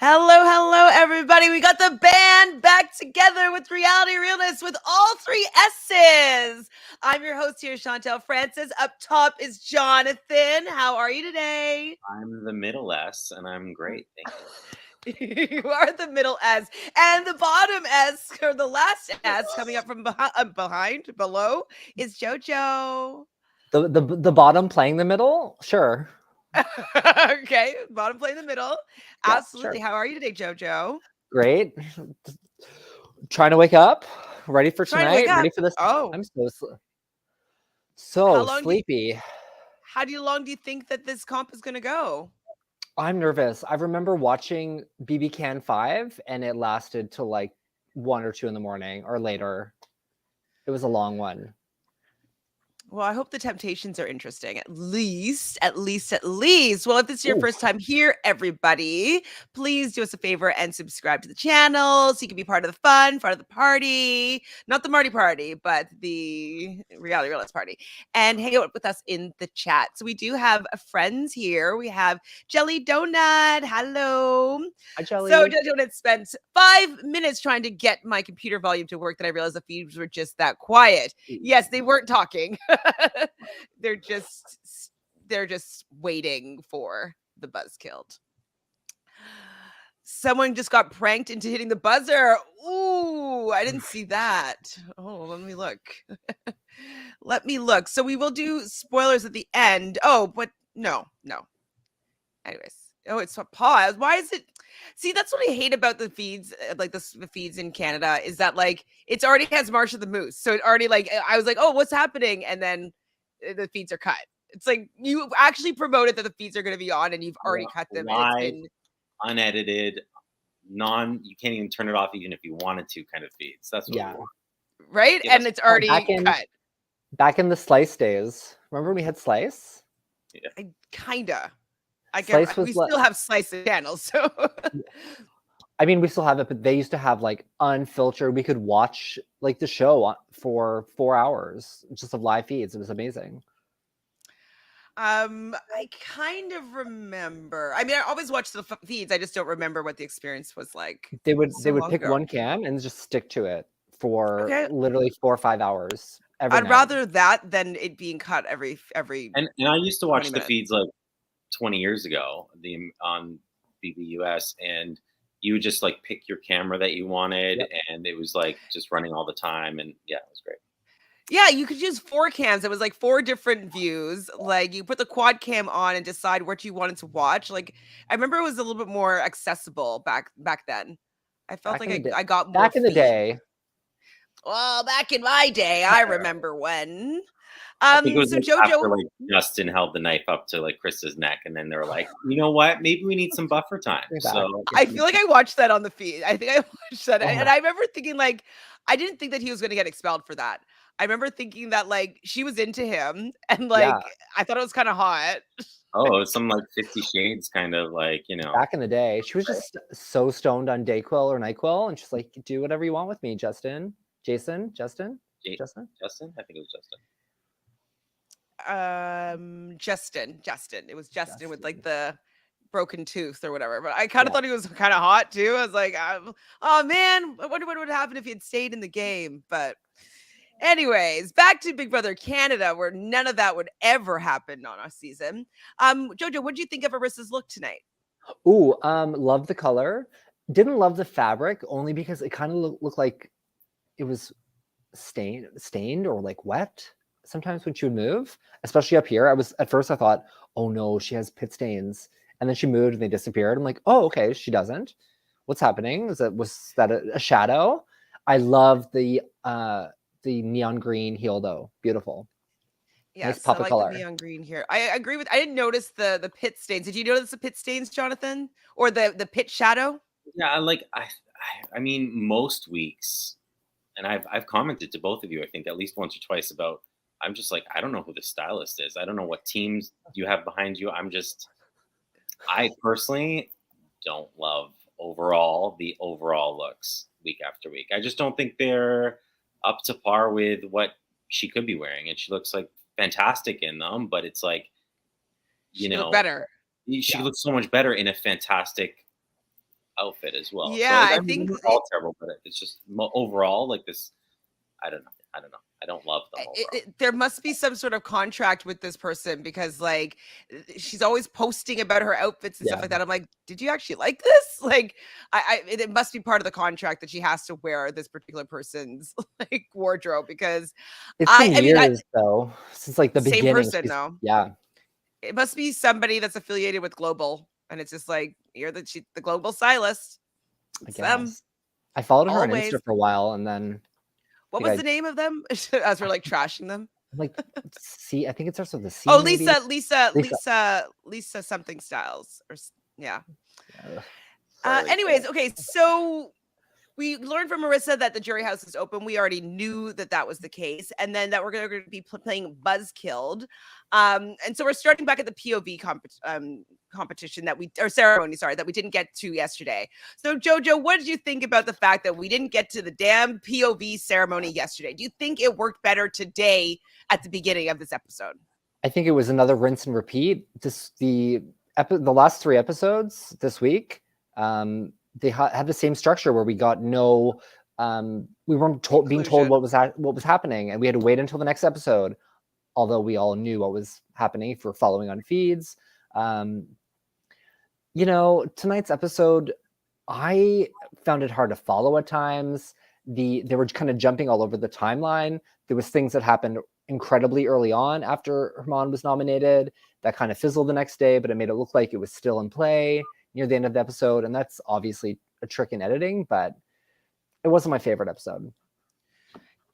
Hello, everybody. We got the band back together with Reality Realness with all three S's. I'm your host here, Chantele Francis. Up top is Jonathan. How are you today? I'm the middle S, and I'm great. Thank You are the middle S. And the bottom S, or the last S, coming up from below, is Jojo. The bottom playing the middle? Sure. Okay, bottom play in the middle. Yeah, Absolutely. sure. How are you today, Jojo? Great. Trying to wake up. Ready for Trying to wake tonight. up. Ready for this. Oh, I'm so how so long do you sleepy. long do you think that this comp is gonna go? I'm nervous. I remember watching BB Can 5 and it lasted till like 1 or 2 in the morning or later. It was a long one. Well, I hope the temptations are interesting. At least. Well, if this is your Ooh. first time here, everybody, please do us a favor and subscribe to the channel so you can be part of the fun, part of the party. Not the Marty party, but the Reality Realist party. And hang out with us in the chat. So we do have friends here. We have Jelly Donut. Hello. Hi, Jelly. So Jonathan spent 5 minutes trying to get my computer volume to work. That I realized the feeds were just that quiet. Yes, they weren't talking. they're just waiting for the buzz killed. Someone just got pranked into hitting the buzzer. Ooh, I didn't see that. Oh, let me look. Let me look. So we will do spoilers at the end. Oh, but no. Anyways. Oh, it's a pause. Why is it? See, that's what I hate about the feeds, like the feeds in Canada, is that like it's already has Marsha the Moose, so it already like I was like, oh, what's happening, and then the feeds are cut. It's like you actually promoted that the feeds are going to be on, and you've already cut them, and it's live, been unedited, you can't even turn it off even if you wanted to kind of feeds. That's what we want. right, Give and us it's already cut. Back in the Slice days. Remember when we had Slice? I kinda. I Slice guess was we still have Slice channels, so I mean, we still have it, but they used to have like unfiltered. We could watch like the show for 4 hours just of live feeds. It was amazing. I kind of remember. I mean, I always watch the feeds. I just don't remember what the experience was like. They would So long pick ago. one cam and just stick to it for Okay. literally 4 or 5 hours every I'd night. rather that than it being cut every. And I used to watch 20 the minutes. feeds like 20 years ago, on BBUS, and you would just like pick your camera that you wanted, Yep. and it was like just running all the time, and yeah, it was great. Yeah, you could use 4 cams. It was like 4 different views. Like you put the quad cam on and decide what you wanted to watch. Like I remember it was a little bit more accessible back then. I felt Back like in the day. I got more Back in the feed. day. Well, back in my day, I remember when. I think it was So like Jojo, after like Justin held the knife up to like Krista's neck, and then they were like, you know what? Maybe we need some buffer time. Bring it back. So I feel like I watched that on the feed. I think I watched that, Oh. and I remember thinking like, I didn't think that he was going to get expelled for that. I remember thinking that like she was into him, and like Yeah. I thought it was kind of hot. oh, it's some like 50 Shades kind of like, Back in the day, she was just so stoned on Dayquil or NyQuil, and she's like, "Do whatever you want with me, Justin, Justin." Justin. I think it was Justin. Justin. It was Justin with like the broken tooth or whatever. But I kind of thought he was kind of hot too. I was like, oh man, I wonder what would happen if he had stayed in the game. But anyways, back to Big Brother Canada, where none of that would ever happen on our season. Jojo, what do you think of Arisa's look tonight? Ooh, love the color. Didn't love the fabric only because it kind of looked like it was stained or like wet. Sometimes when she would move, especially up here, at first I thought, oh no, she has pit stains, and then she moved and they disappeared. I'm like, oh okay, she doesn't. What's happening? Was that a shadow? I love the neon green heel though, beautiful. Yes, Nice pop I of like color. the neon green here. I agree with. I didn't notice the pit stains. Did you notice the pit stains, Jonathan, or the pit shadow? Yeah, I mean, most weeks, and I've commented to both of you, I think at least once or twice about. I'm just like, I don't know who the stylist is. I don't know what teams you have behind you. I personally don't love the overall looks week after week. I just don't think they're up to par with what she could be wearing, and she looks like fantastic in them. But it's like, She looked better. she looks so much better in a fantastic outfit as well. So Yeah, I I mean, think they're all terrible, but it's just overall like this. I don't know. I don't love them overall. there must be some sort of contract with this person because like she's always posting about her outfits and stuff Yeah. like that. I'm like, did you actually like this? Like, it must be part of the contract that she has to wear this particular person's like wardrobe because It's been I mean, years though, since like the same beginning. person though. Yeah. It must be somebody that's affiliated with Global, and it's just like you're the global stylist. I It's them guess. I followed her on always. Insta for a while, and then What was the name of them? As we're like trashing them. I'm like, C. I think it starts with a C. Oh, maybe? Lisa something Styles or yeah. Yeah. Anyways, okay, so we learned from Arisa that the jury house is open. We already knew that that was the case, and then that we're going to be playing Buzzkilled. And so we're starting back at the POV competition ceremony, sorry, that we didn't get to yesterday. So Jojo, what did you think about the fact that we didn't get to the damn POV ceremony yesterday? Do you think it worked better today at the beginning of this episode? I think it was another rinse and repeat. The last 3 episodes this week, they had the same structure where we got no, we weren't being told what was happening, and we had to wait until the next episode. Although we all knew what was happening for following on feeds. Tonight's episode, I found it hard to follow at times. They were kind of jumping all over the timeline. There was things that happened incredibly early on after Herman was nominated that kind of fizzled the next day, but it made it look like it was still in play near the end of the episode. And that's obviously a trick in editing, but it wasn't my favorite episode.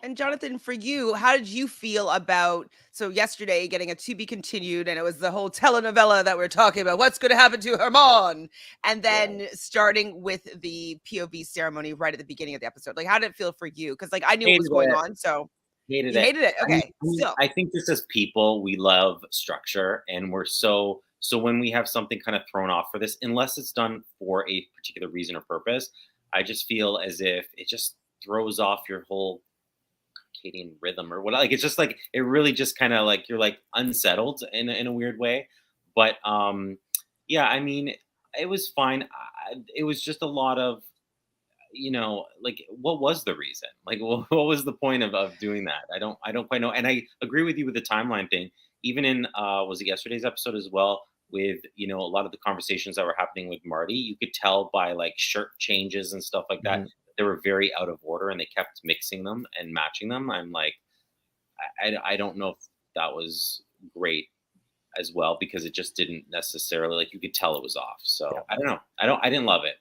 And Jonathan, for you, how did you feel about yesterday getting a to be continued, and it was the whole telenovela that we're talking about, what's going to happen to Herman, and then starting with the POV ceremony right at the beginning of the episode? Like, how did it feel for you? Because like I knew what was going on, so hated it. Okay, I think just as people, we love structure, and we're so when we have something kind of thrown off for this, unless it's done for a particular reason or purpose, I just feel as if it just throws off your whole circadian rhythm or what. Like it's just like it really just kind of like you're like unsettled in a weird way. But yeah, I mean, it was fine. It was just a lot of like what was the reason? Like what was the point of doing that? I don't quite know. And I agree with you with the timeline thing. Even in was it yesterday's episode as well, with a lot of the conversations that were happening with Marty, you could tell by like shirt changes and stuff like that. They were very out of order, and they kept mixing them and matching them. I'm like, I don't know if that was great as well, because it just didn't necessarily, like, you could tell it was off. So yeah. I don't know. I didn't love it.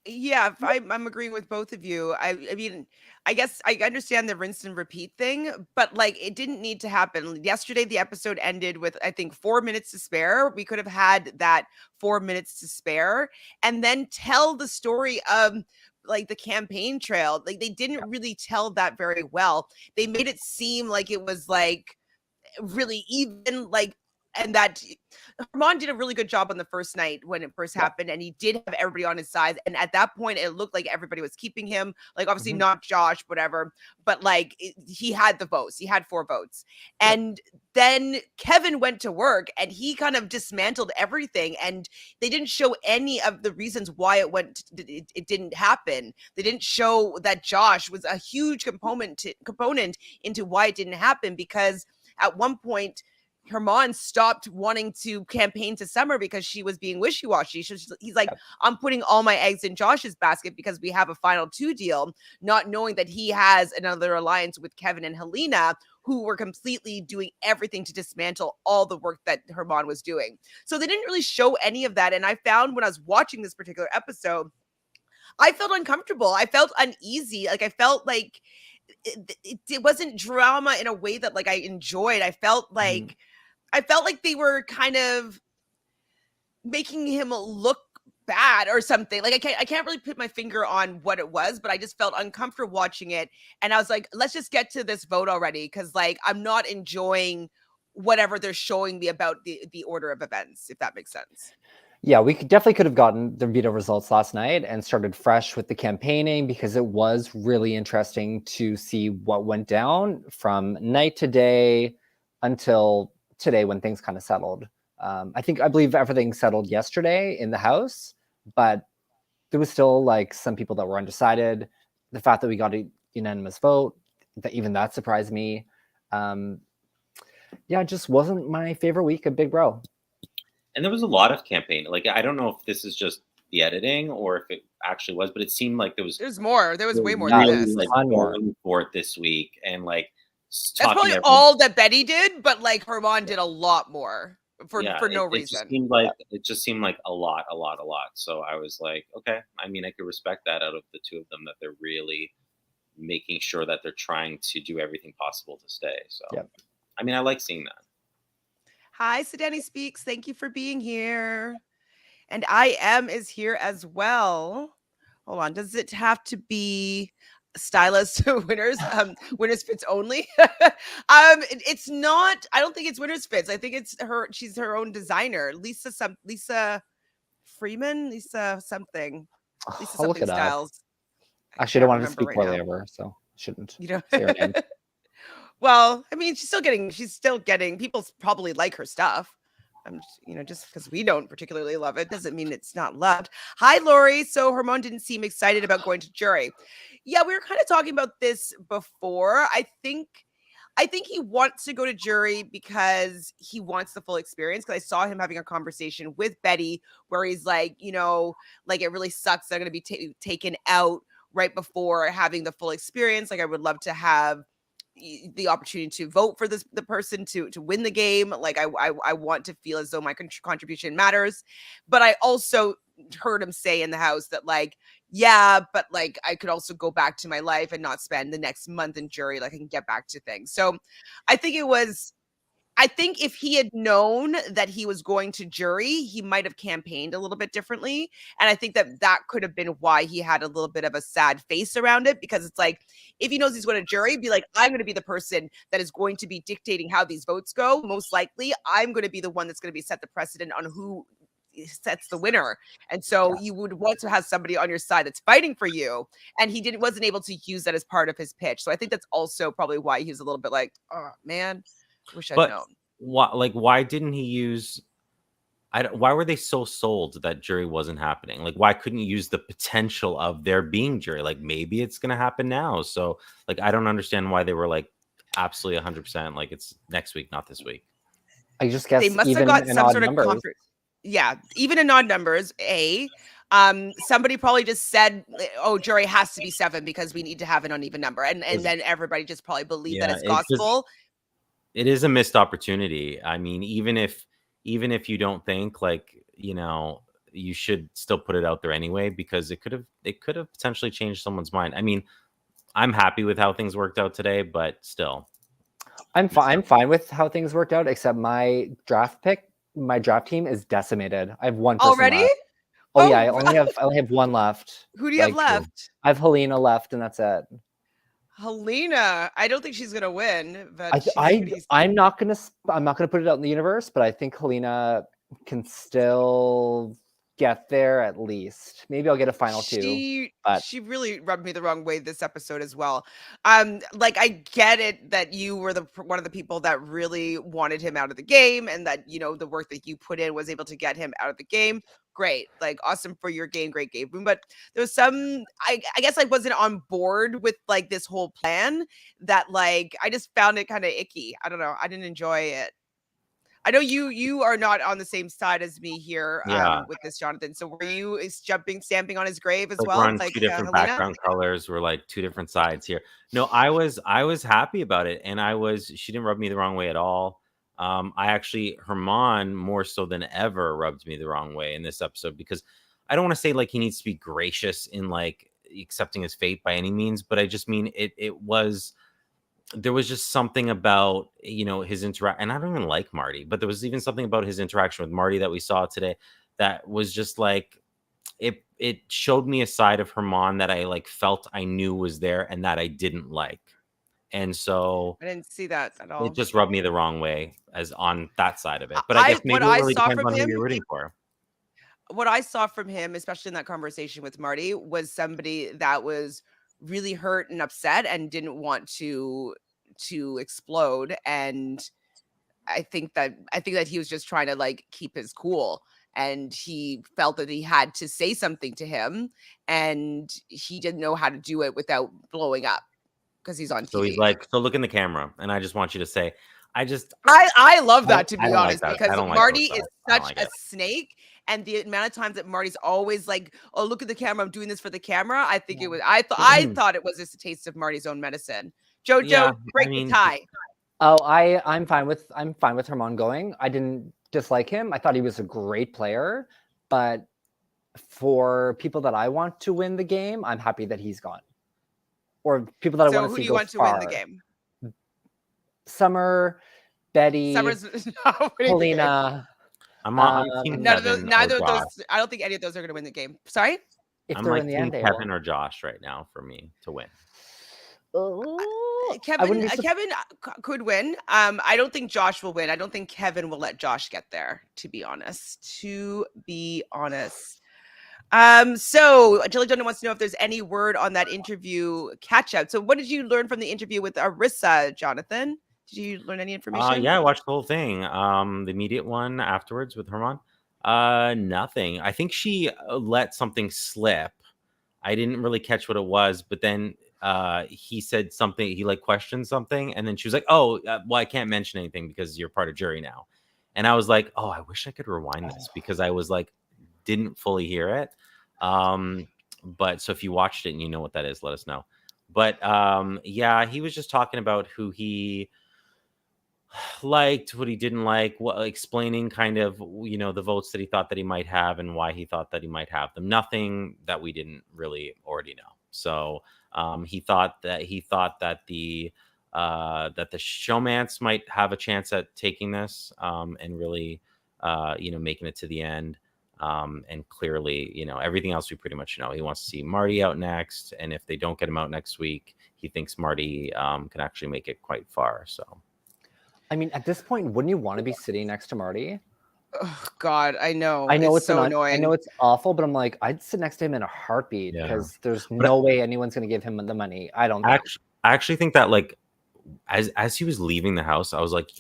Yeah, I'm agreeing with both of you. I mean, I guess I understand the rinse and repeat thing, but like it didn't need to happen. Yesterday, the episode ended with, I think, 4 minutes to spare. We could have had that 4 minutes to spare and then tell the story of like the campaign trail. Like they didn't really tell that very well. They made it seem like it was like really even, like, and that Herman did a really good job on the first night when it first happened, and he did have everybody on his side. And at that point, it looked like everybody was keeping him. Like, obviously not Josh, whatever, but like he had the votes. He had 4 votes. And then Kevin went to work, and he kind of dismantled everything. And they didn't show any of the reasons why it didn't happen. They didn't show that Josh was a huge component into why it didn't happen, because at one point, Herman stopped wanting to campaign to Summer because she was being wishy-washy. He's like, I'm putting all my eggs in Josh's basket because we have a final 2 deal, not knowing that he has another alliance with Kevin and Helena, who were completely doing everything to dismantle all the work that Herman was doing. So they didn't really show any of that. And I found when I was watching this particular episode, I felt uncomfortable. I felt uneasy. Like I felt like it wasn't drama in a way that like I enjoyed. I felt like they were kind of making him look bad or something. Like I can't really put my finger on what it was, but I just felt uncomfortable watching it. And I was like, let's just get to this vote already. Cause like, I'm not enjoying whatever they're showing me about the order of events, if that makes sense. Yeah, we definitely could have gotten the veto results last night and started fresh with the campaigning, because it was really interesting to see what went down from night to day until today when things kind of settled. I believe everything settled yesterday in the house, but there was still like some people that were undecided. The fact that we got a unanimous vote, that surprised me. Yeah, it just wasn't my favorite week of Big Bro. And there was a lot of campaign. Like, I don't know if this is just the editing or if it actually was, but it seemed like There's more. There was way more really, than this. like, going for it this week and like that's probably all that Betty did, but like Herman did a lot more for no reason. It just seemed like a lot. So I was like, okay. I mean, I could respect that out of the two of them, that they're really making sure that they're trying to do everything possible to stay. So, I mean, I like seeing that. Hi, Sedani Speaks. Thank you for being here. And I Am is here as well. Hold on. Does it have to be stylist winners? Winners fits only. It's not. I don't think it's winners fits. I think it's her. She's her own designer. Lisa Freeman. Lisa something. Lisa I'll look something it styles. Up. Actually, I don't want to speak poorly of her, so shouldn't. You know. Say her name. Well, I mean, she's still getting people probably like her stuff. Just because we don't particularly love it doesn't mean it's not loved. Hi, Lori. So Herman didn't seem excited about going to jury. Yeah, we were kind of talking about this before. I think he wants to go to jury because he wants the full experience. Because I saw him having a conversation with Betty where he's like, like it really sucks that I'm going to be taken out right before having the full experience. Like I would love to have the opportunity to vote for the person to win the game. Like I want to feel as though my contribution matters. But I also heard him say in the house that like, yeah, but like I could also go back to my life and not spend the next month in jury. Like I can get back to things. So I think if he had known that he was going to jury, he might have campaigned a little bit differently. And I think that could have been why he had a little bit of a sad face around it, because it's like, if he knows he's going to jury, be like, I'm going to be the person that is going to be dictating how these votes go. Most likely, I'm going to be the one that's going to be set the precedent on who sets the winner. And so you would want to have somebody on your side that's fighting for you. And he wasn't able to use that as part of his pitch. So I think that's also probably why he's a little bit like, oh man, wish I'd known. Why didn't he use? Why were they so sold that jury wasn't happening? Like, why couldn't you use the potential of there being jury? Like, maybe it's going to happen now. So, like, I don't understand why they were like absolutely 100%. Like, it's next week, not this week. I just guess they must have got some sort of comfort. Yeah, even in odd numbers. Somebody probably just said, "Oh, jury has to be 7 because we need to have an uneven number," and then everybody just probably believed that it's gospel. It is a missed opportunity. I mean, even if you don't think like, you should still put it out there anyway, because it could have potentially changed someone's mind. I mean, I'm happy with how things worked out today, but still. I'm fine with how things worked out, except my draft team is decimated. I have one person already. Left. Oh yeah, I only have one left. Who do you have left? I have Helena left, and that's it. Helena, I don't think she's gonna win, but I'm not gonna put it out in the universe, but I think Helena can still get there at least. Maybe I'll get a final 2. But she really rubbed me the wrong way this episode as well. Like I get it that you were one of the people that really wanted him out of the game, and that the work that you put in was able to get him out of the game. Great, like awesome for your game, great game. But there was some, I guess I wasn't on board with like this whole plan, that like I just found it kind of icky. I don't know. I didn't enjoy it. I know you are not on the same side as me here with this, Jonathan. So were you stamping on his grave as well? We're on two different background colors. We're like two different sides here. No, I was happy about it, and she didn't rub me the wrong way at all. Herman more so than ever rubbed me the wrong way in this episode, because I don't want to say like he needs to be gracious in like accepting his fate by any means, but I just mean there was just something about, his interaction, and I don't even like Marty, but there was even something about his interaction with Marty that we saw today that was just like, it showed me a side of Herman that I like felt I knew was there and that I didn't like. And so I didn't see that at all. It just rubbed me the wrong way as on that side of it. But I guess maybe it really depends on who you're rooting for. What I saw from him, especially in that conversation with Marty, was somebody that was really hurt and upset and didn't want to explode. And I think that he was just trying to like keep his cool. and he felt that he had to say something to him, and he didn't know how to do it without blowing up because he's on So TV. he's like, so look in the camera, and I just want you to say, I love that, to I be don't like honest, that. because I don't like Marty those is guys. I don't such like a it. snake, and the amount of times that Marty's always like, "Oh, look at the camera! I'm doing this for the camera." I think Yeah. it was. I thought it was just a taste of Marty's own medicine. Jojo, Yeah, break I mean, the tie. Oh, I'm fine with Herman going. I didn't dislike him. I thought he was a great player, but for people that I want to win the game, I'm happy that he's gone. Or people that I So want to who see do you go want to far. win the game? Summer, Betty, Summer's not winning the game. Paulina. I'm team None of those, Kevin neither or of Josh. those. I don't think any of those are going to win the game. Sorry. If I'm they're like in the team end, they Kevin will. or Josh right now for me to win. I Kevin wouldn't be Kevin could win. I don't think Josh will win. I don't think Kevin will let Josh get there, to be honest. So Jilly Jonah wants to know if there's any word on that interview catch up. So what did you learn from the interview with Arisa, Jonathan? Did you learn any information? Yeah, I watched the whole thing. The immediate one afterwards with Herman. Nothing. I think she let something slip. I didn't really catch what it was, but then he said something. He like questioned something, and then she was like, "Oh, well, I can't mention anything because you're part of jury now." And I was like, "Oh, I wish I could rewind this because I was like, didn't fully hear it." But so if you watched it and you know what that is, let us know. But yeah, he was just talking about who he liked, what he didn't like, explaining kind of, the votes that he thought that he might have and why he thought that he might have them. Nothing that we didn't really already know. So he thought that the showmance might have a chance at taking this and really making it to the end. And clearly, everything else we pretty much know. He wants to see Marty out next, and if they don't get him out next week, he thinks Marty can actually make it quite far. So I mean, at this point, wouldn't you want to be sitting next to Marty? Oh God, I know. I know it's so annoying. I know it's awful, but I'm like, I'd sit next to him in a heartbeat because there's no way anyone's going to give him the money. I don't think. I actually think that like as he was leaving the house, I was like,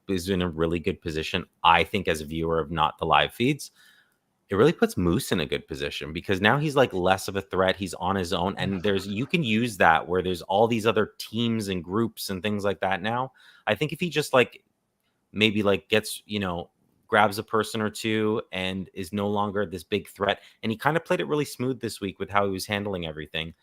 is in a really good position. I think as a viewer of not the live feeds, it really puts Moose in a good position because now he's like less of a threat. He's on his own, and you can use that where there's all these other teams and groups and things like that. Now, I think if he just like maybe like gets grabs a person or two and is no longer this big threat, and he kind of played it really smooth this week with how he was handling everything.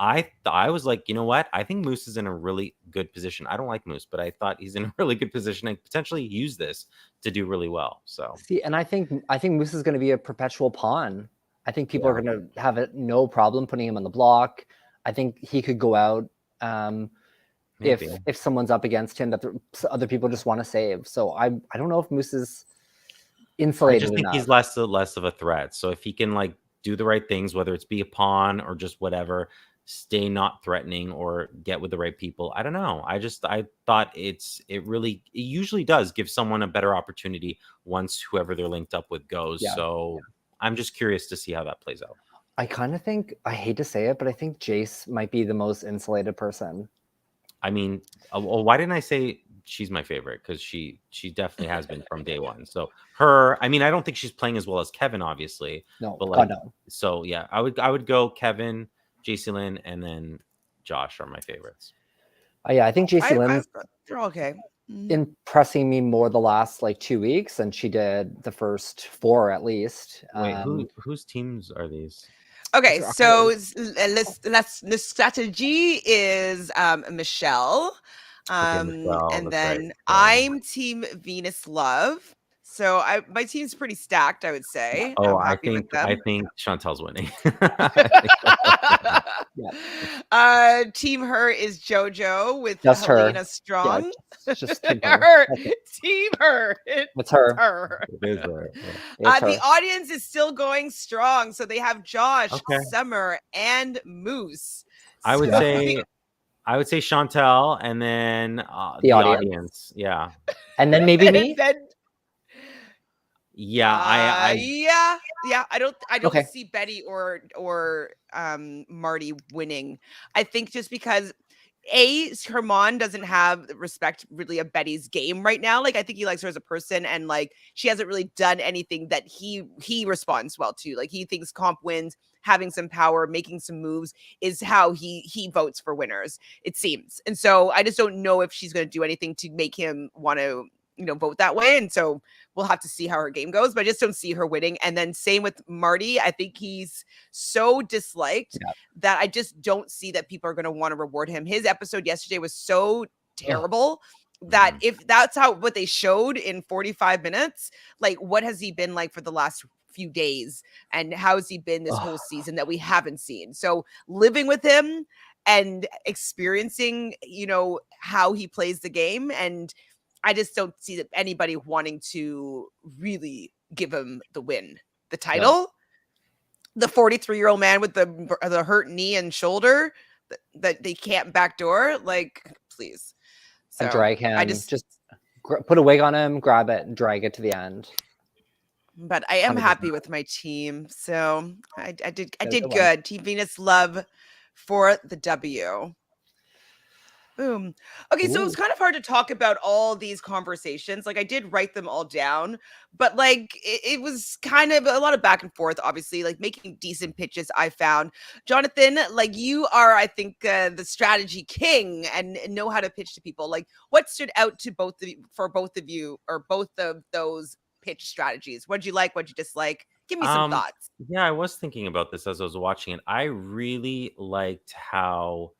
I was like, you know what? I think Moose is in a really good position. I don't like Moose, but I thought he's in a really good position and potentially use this to do really well. So see, and I think Moose is going to be a perpetual pawn. I think people are going to have no problem putting him on the block. I think he could go out if someone's up against him that other people just want to save. So I don't know if Moose is insulated I just think enough. he's less of a threat. So if he can like do the right things, whether it's be a pawn or just whatever, stay not threatening or get with the right people. I don't know. I thought it usually does give someone a better opportunity once whoever they're linked up with goes. Yeah. So I'm just curious to see how that plays out. I kind of think, I hate to say it, but I think Jace might be the most insulated person. I mean, why didn't I say she's my favorite? Because she definitely has been from day one. So I don't think she's playing as well as Kevin, obviously. No, but God, no. So yeah, I would go Kevin, Jacey-Lynne, and then Josh are my favorites. Yeah, I think Jacey-Lynne's they're okay. Impressing me more the last like 2 weeks than she did the first 4 at least. Wait, whose teams are these? Okay, so the strategy is Michelle. Michelle, and that's then right. I'm Team Venus Love. So my team's pretty stacked, I would say. Oh, I'm happy with them. I think Chantel's winning. Team Her is Jojo with Just Helena her. Strong. Yeah, just Team her. Her. Okay. Team Her. It's her. Her. It is her. Yeah. It's her. The audience is still going strong. So they have Josh, Okay. Summer, and Moose. I would say Chantele, and then the audience. Yeah. And then maybe me. Yeah, yeah. I don't see Betty or Marty winning. I think just because Herman doesn't have respect really of Betty's game right now. Like, I think he likes her as a person, and like she hasn't really done anything that he responds well to. Like, he thinks comp wins, having some power, making some moves is how he votes for winners, it seems. And so I just don't know if she's going to do anything to make him want to, vote that way. And so we'll have to see how her game goes, but I just don't see her winning. And then same with Marty. I think he's so disliked that I just don't see that people are going to want to reward him. His episode yesterday was so terrible that if that's what they showed in 45 minutes, like what has he been like for the last few days, and how has he been this whole season that we haven't seen? So living with him and experiencing, how he plays the game, and I just don't see that anybody wanting to really give him the win, the title. The 43-year-old man with the hurt knee and shoulder that they can't backdoor, like, please. So and drag him. I just put a wig on him, grab it, and drag it to the end. But I am 100%. happy with my team, so I did one. good. Team Venus love for the W. Boom. Okay, so it was kind of hard to talk about all these conversations. Like, I did write them all down, but like it was kind of a lot of back and forth, obviously, like making decent pitches. I found, Jonathan, like you are, I think, the strategy king and know how to pitch to people. Like, what stood out to both of you, or both of those pitch strategies? What'd you like? What'd you dislike? Give me some thoughts. Yeah, I was thinking about this as I was watching it. I really liked how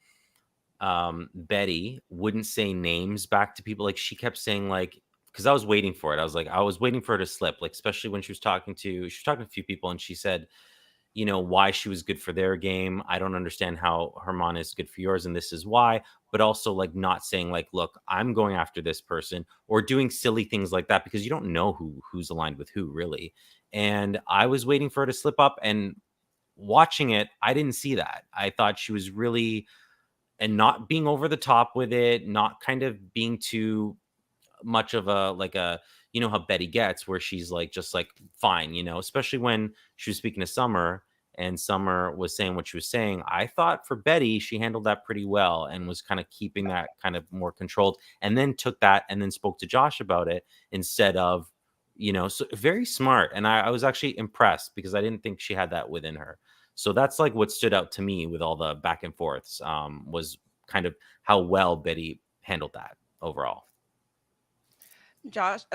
Betty wouldn't say names back to people. Like, she kept saying, like, because I was waiting for it. I was waiting for her to slip, like, especially when she was talking to a few people, and she said, why she was good for their game. I don't understand how Herman is good for yours, and this is why. But also, like, not saying, like, look, I'm going after this person, or doing silly things like that, because you don't know who's aligned with who, really. And I was waiting for her to slip up, and watching it, I didn't see that. I thought she was really, and not being over the top with it, not kind of being too much of a, like a, how Betty gets, where she's like, just like, fine, especially when she was speaking to Summer, and Summer was saying what she was saying. I thought for Betty, she handled that pretty well, and was kind of keeping that kind of more controlled, and then took that and then spoke to Josh about it instead of, so very smart. And I was actually impressed, because I didn't think she had that within her. So that's like what stood out to me with all the back and forths, was kind of how well Betty handled that overall. Josh,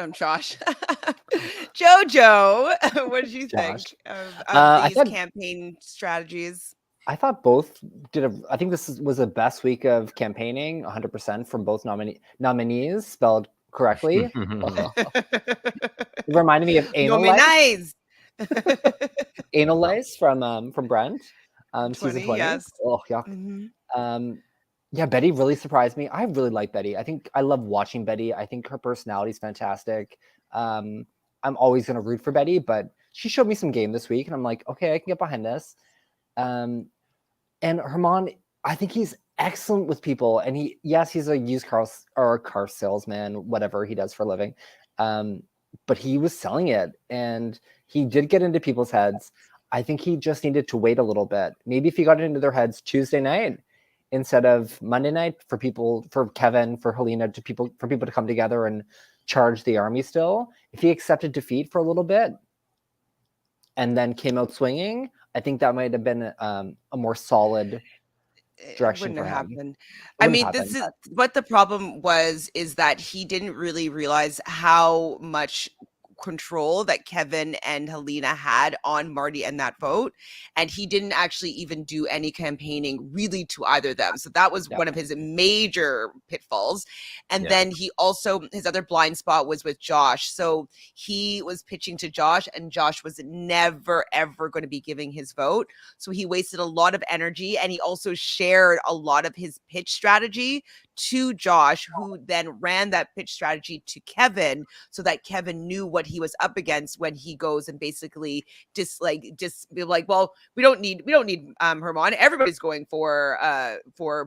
Jojo, what did you think of these campaign strategies? I thought both did I think this was the best week of campaigning, 100% from both nominees, spelled correctly. It reminded me of Anal Lice. Anal Lice from Brent, season 20. Yes. Oh, yuck. Yeah, Betty really surprised me. I really like Betty. I think I love watching Betty. I think her personality is fantastic. I'm always going to root for Betty, but she showed me some game this week, and I'm like, okay, I can get behind this. And Herman, I think he's excellent with people. And he's a used car or car salesman, whatever he does for a living. But he was selling it, and he did get into people's heads. I think he just needed to wait a little bit. Maybe if he got into their heads Tuesday night instead of Monday night, for Kevin, for Helena, for people to come together and charge the army still. If he accepted defeat for a little bit and then came out swinging, I think that might have been a more solid direction for him. Happened. I mean, this is what the problem is that he didn't really realize how much control that Kevin and Helena had on Marty and that vote, and he didn't actually even do any campaigning really to either of them. So that was one of his major pitfalls. And then he also, his other blind spot was with Josh. So he was pitching to Josh, and Josh was never ever going to be giving his vote. So he wasted a lot of energy, and he also shared a lot of his pitch strategy to Josh, who then ran that pitch strategy to Kevin, so that Kevin knew what he was up against when he goes and basically just be like, well, we don't need Herman. Everybody's going for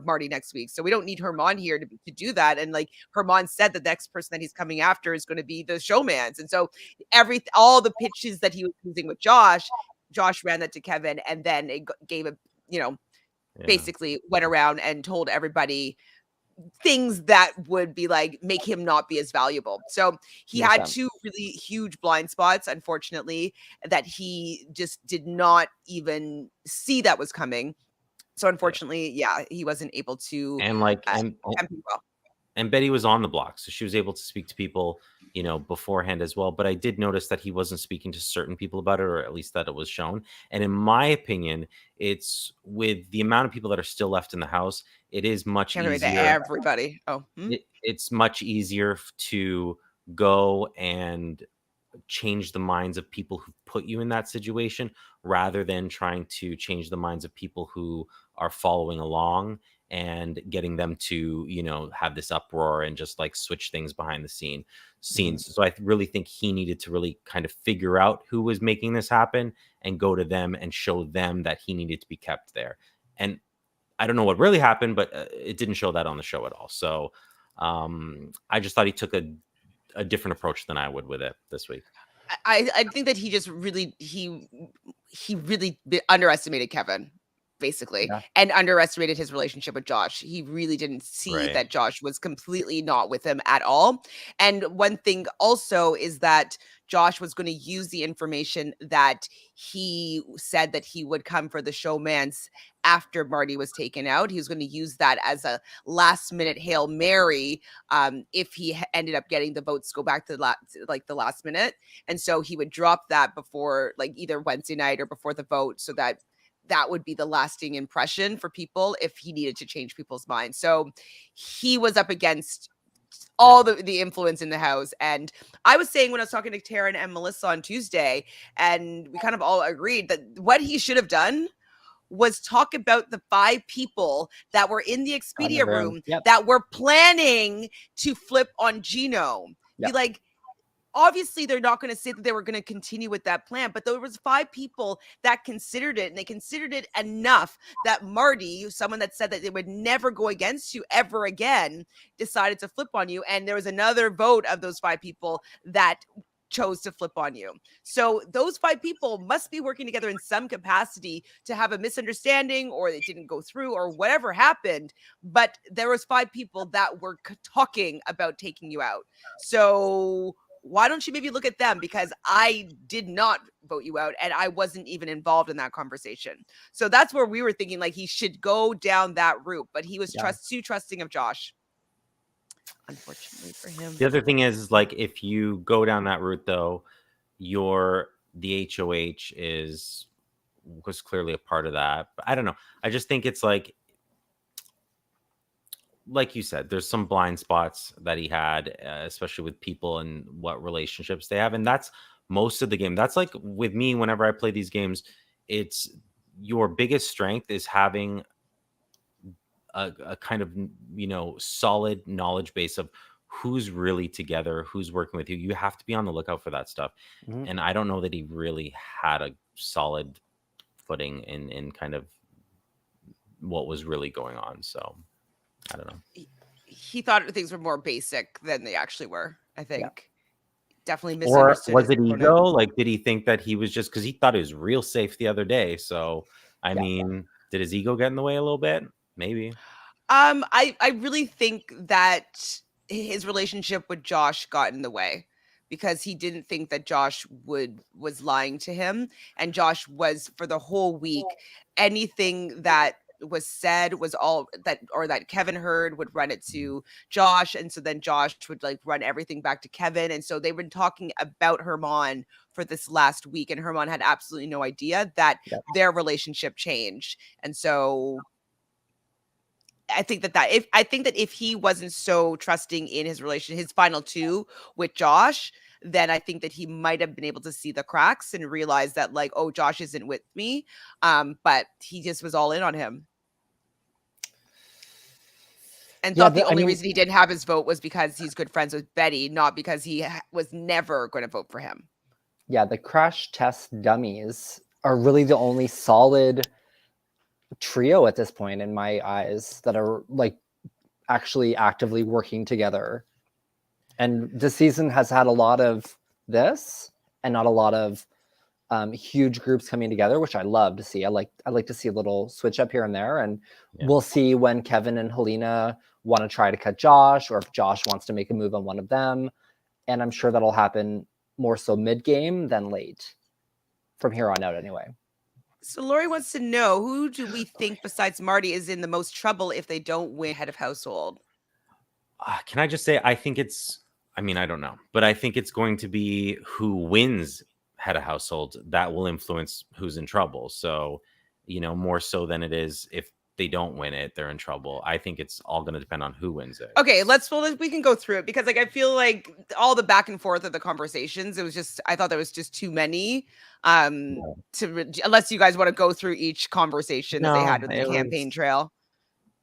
Marty next week, so we don't need Herman here to do that. And like Herman said, the next person that he's coming after is going to be the showmans. And so all the pitches that he was using with Josh ran that to Kevin, and then it gave a basically went around and told everybody things that would be like make him not be as valuable. So he had 100%. 2 really huge blind spots, unfortunately, that he just did not even see that was coming. So unfortunately, yeah, he wasn't able to And like compete well. and Betty was on the block, so she was able to speak to people, beforehand as well. But I did notice that he wasn't speaking to certain people about it, or at least that it was shown. And in my opinion, it's with the amount of people that are still left in the house, it is much Can't relate to easier. everybody. Oh, It's much easier to go and change the minds of people who put you in that situation rather than trying to change the minds of people who are following along and getting them to have this uproar and just like switch things behind the scenes. So I really think he needed to really kind of figure out who was making this happen and go to them and show them that he needed to be kept there. And I don't know what really happened, but it didn't show that on the show at all. So I just thought he took a different approach than I would with it this week. I think that he just really underestimated Kevin, basically, and underestimated his relationship with Josh. He really didn't see that Josh was completely not with him at all. And one thing also is that Josh was going to use the information that he said that he would come for the showmance after Marty was taken out. He was going to use that as a last minute Hail Mary if he ended up getting the votes go back to the last minute. And so he would drop that before like either Wednesday night or before the vote, so that would be the lasting impression for people if he needed to change people's minds. So he was up against all the influence in the house. And I was saying when I was talking to Taryn and Melissa on Tuesday, and we kind of all agreed that what he should have done was talk about the 5 people that were in the Expedia room that were planning to flip on Gino. Be like, obviously they're not going to say that they were going to continue with that plan, but there was 5 people that considered it, and they considered it enough that Marty, someone that said that they would never go against you ever again, decided to flip on you. And there was another vote of those 5 people that chose to flip on you. So those 5 people must be working together in some capacity to have a misunderstanding, or they didn't go through, or whatever happened. But there was 5 people that were talking about taking you out. So why don't you maybe look at them? Because I did not vote you out, and I wasn't even involved in that conversation. So that's where we were thinking like he should go down that route, but he was too trusting of Josh. Unfortunately for him. The other thing is like, if you go down that route though, the HOH was clearly a part of that. But I don't know. I just think it's like you said, there's some blind spots that he had, especially with people and what relationships they have. And that's most of the game. That's like with me, whenever I play these games, it's your biggest strength is having a kind of, solid knowledge base of who's really together, who's working with you. You have to be on the lookout for that stuff. And I don't know that he really had a solid footing in kind of what was really going on. So I don't know. He thought things were more basic than they actually were, I think. Definitely Or misunderstood. was it ego? Like, did he think that he was just because he thought it was real safe the other day? So, I mean, did his ego get in the way a little bit? Maybe. I really think that his relationship with Josh got in the way, because he didn't think that Josh was lying to him. And Josh was, for the whole week, anything that was said was all that, or that Kevin heard, would run it to Josh. And so then Josh would like run everything back to Kevin. And so they've been talking about Herman for this last week, and Herman had absolutely no idea that their relationship changed. And so I think that if he wasn't so trusting in his his final 2 with Josh, then I think that he might have been able to see the cracks and realize that like, oh, Josh isn't with me. But he just was all in on him. And thought the only reason he didn't have his vote was because he's good friends with Betty, not because he was never going to vote for him. Yeah, the crash test dummies are really the only solid trio at this point in my eyes that are like actually actively working together. And this season has had a lot of this and not a lot of huge groups coming together, which I love to see. I like to see a little switch up here and there, and we'll see when Kevin and Helena want to try to cut Josh, or if Josh wants to make a move on one of them. And I'm sure that'll happen more so mid-game than late. From here on out, anyway. So Lori wants to know, who do we think besides Marty is in the most trouble if they don't win head of household? Can I just say, I think it's, I mean, I don't know, but I think it's going to be who wins head of household that will influence who's in trouble. So, you know, more so than it is if they don't win it, they're in trouble. I think it's all going to depend on who wins it. Okay, we can go through it because like I feel like all the back and forth of the conversations, I thought there was just too many. Unless you guys want to go through each conversation that they had with the campaign trail.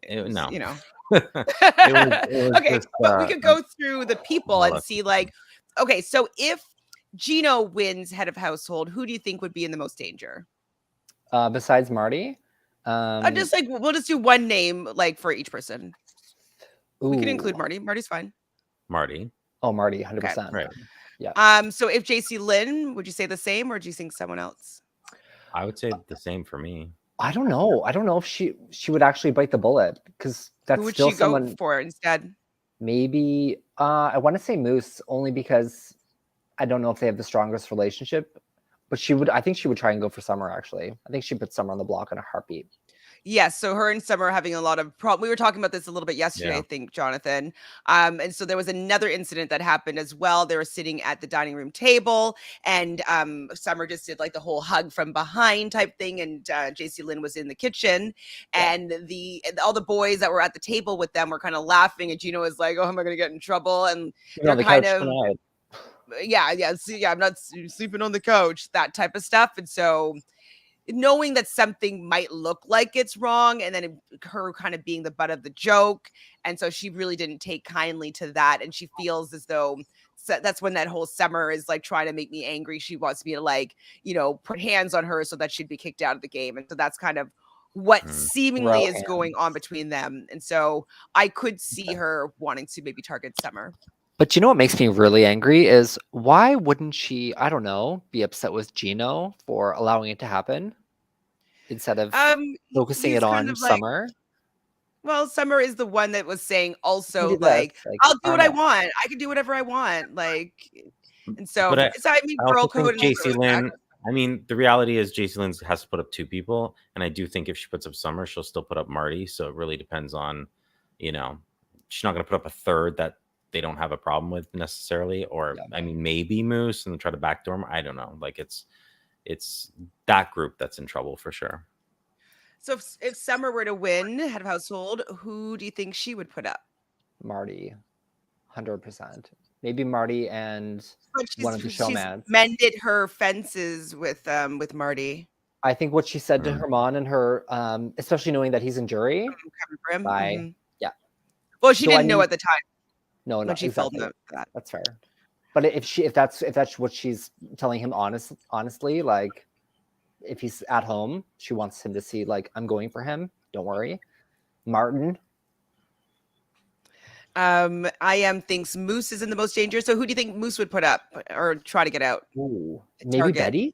No. You know. it was okay, just, but we could go through the people and see like, okay, so if Gino wins head of household, who do you think would be in the most danger? Besides Marty? Just like we'll just do one name like for each person. We can include ooh. Marty. Marty's fine. Marty. Oh, Marty, 100%. Right. Yeah. So if Jacey-Lynne, would you say the same, or do you think someone else? I would say the same for me. I don't know. I don't know if she would actually bite the bullet, because that's Who would still she someone. go for instead? Maybe I want to say Moose, only because I don't know if they have the strongest relationship. But I think she would try and go for Summer, actually. I think she put Summer on the block in a heartbeat. Yes, so her and Summer are having a lot of problems. We were talking about this a little bit yesterday, Yeah. I think, Jonathan. And so there was another incident that happened as well. They were sitting at the dining room table, and Summer just did like the whole hug from behind type thing, and Jacey-Lynne was in the kitchen, and all the boys that were at the table with them were kind of laughing, and Gino was like, "Oh, am I going to get in trouble?" And they're kind of, I'm not sleeping on the couch, that type of stuff, and so knowing that something might look like it's wrong, and then her kind of being the butt of the joke. And so she really didn't take kindly to that. And she feels as though that's when that whole Summer is like trying to make me angry. She wants me to like, put hands on her so that she'd be kicked out of the game. And so that's kind of what seemingly is going on between them. And so I could see her wanting to maybe target Summer. But you know what makes me really angry is, why wouldn't she, I don't know, be upset with Gino for allowing it to happen instead of focusing it on Summer? Well, Summer is the one that was saying also like, I'll do what I want. I can do whatever I want. Like, and so, I mean, girl code. Jacey-Lynne, I mean, the reality is Jacey-Lynne has to put up two people. And I do think if she puts up Summer, she'll still put up Marty. So it really depends on, she's not going to put up a third that they don't have a problem with necessarily, or I mean, maybe Moose and try to backdoor him. I don't know. Like it's that group that's in trouble for sure. So if Summer were to win head of household, who do you think she would put up? Marty, 100%. Maybe Marty and one of the showmans. She's mended her fences with Marty. I think what she said to Herman and her, especially knowing that he's in jury. Yeah. Well, she didn't know at the time. No, when she exactly. filmed that. That's fair. But if that's what she's telling him honestly, like if he's at home, she wants him to see like, I'm going for him. Don't worry. Martin. I thinks Moose is in the most danger. So who do you think Moose would put up or try to get out? Ooh, maybe Betty.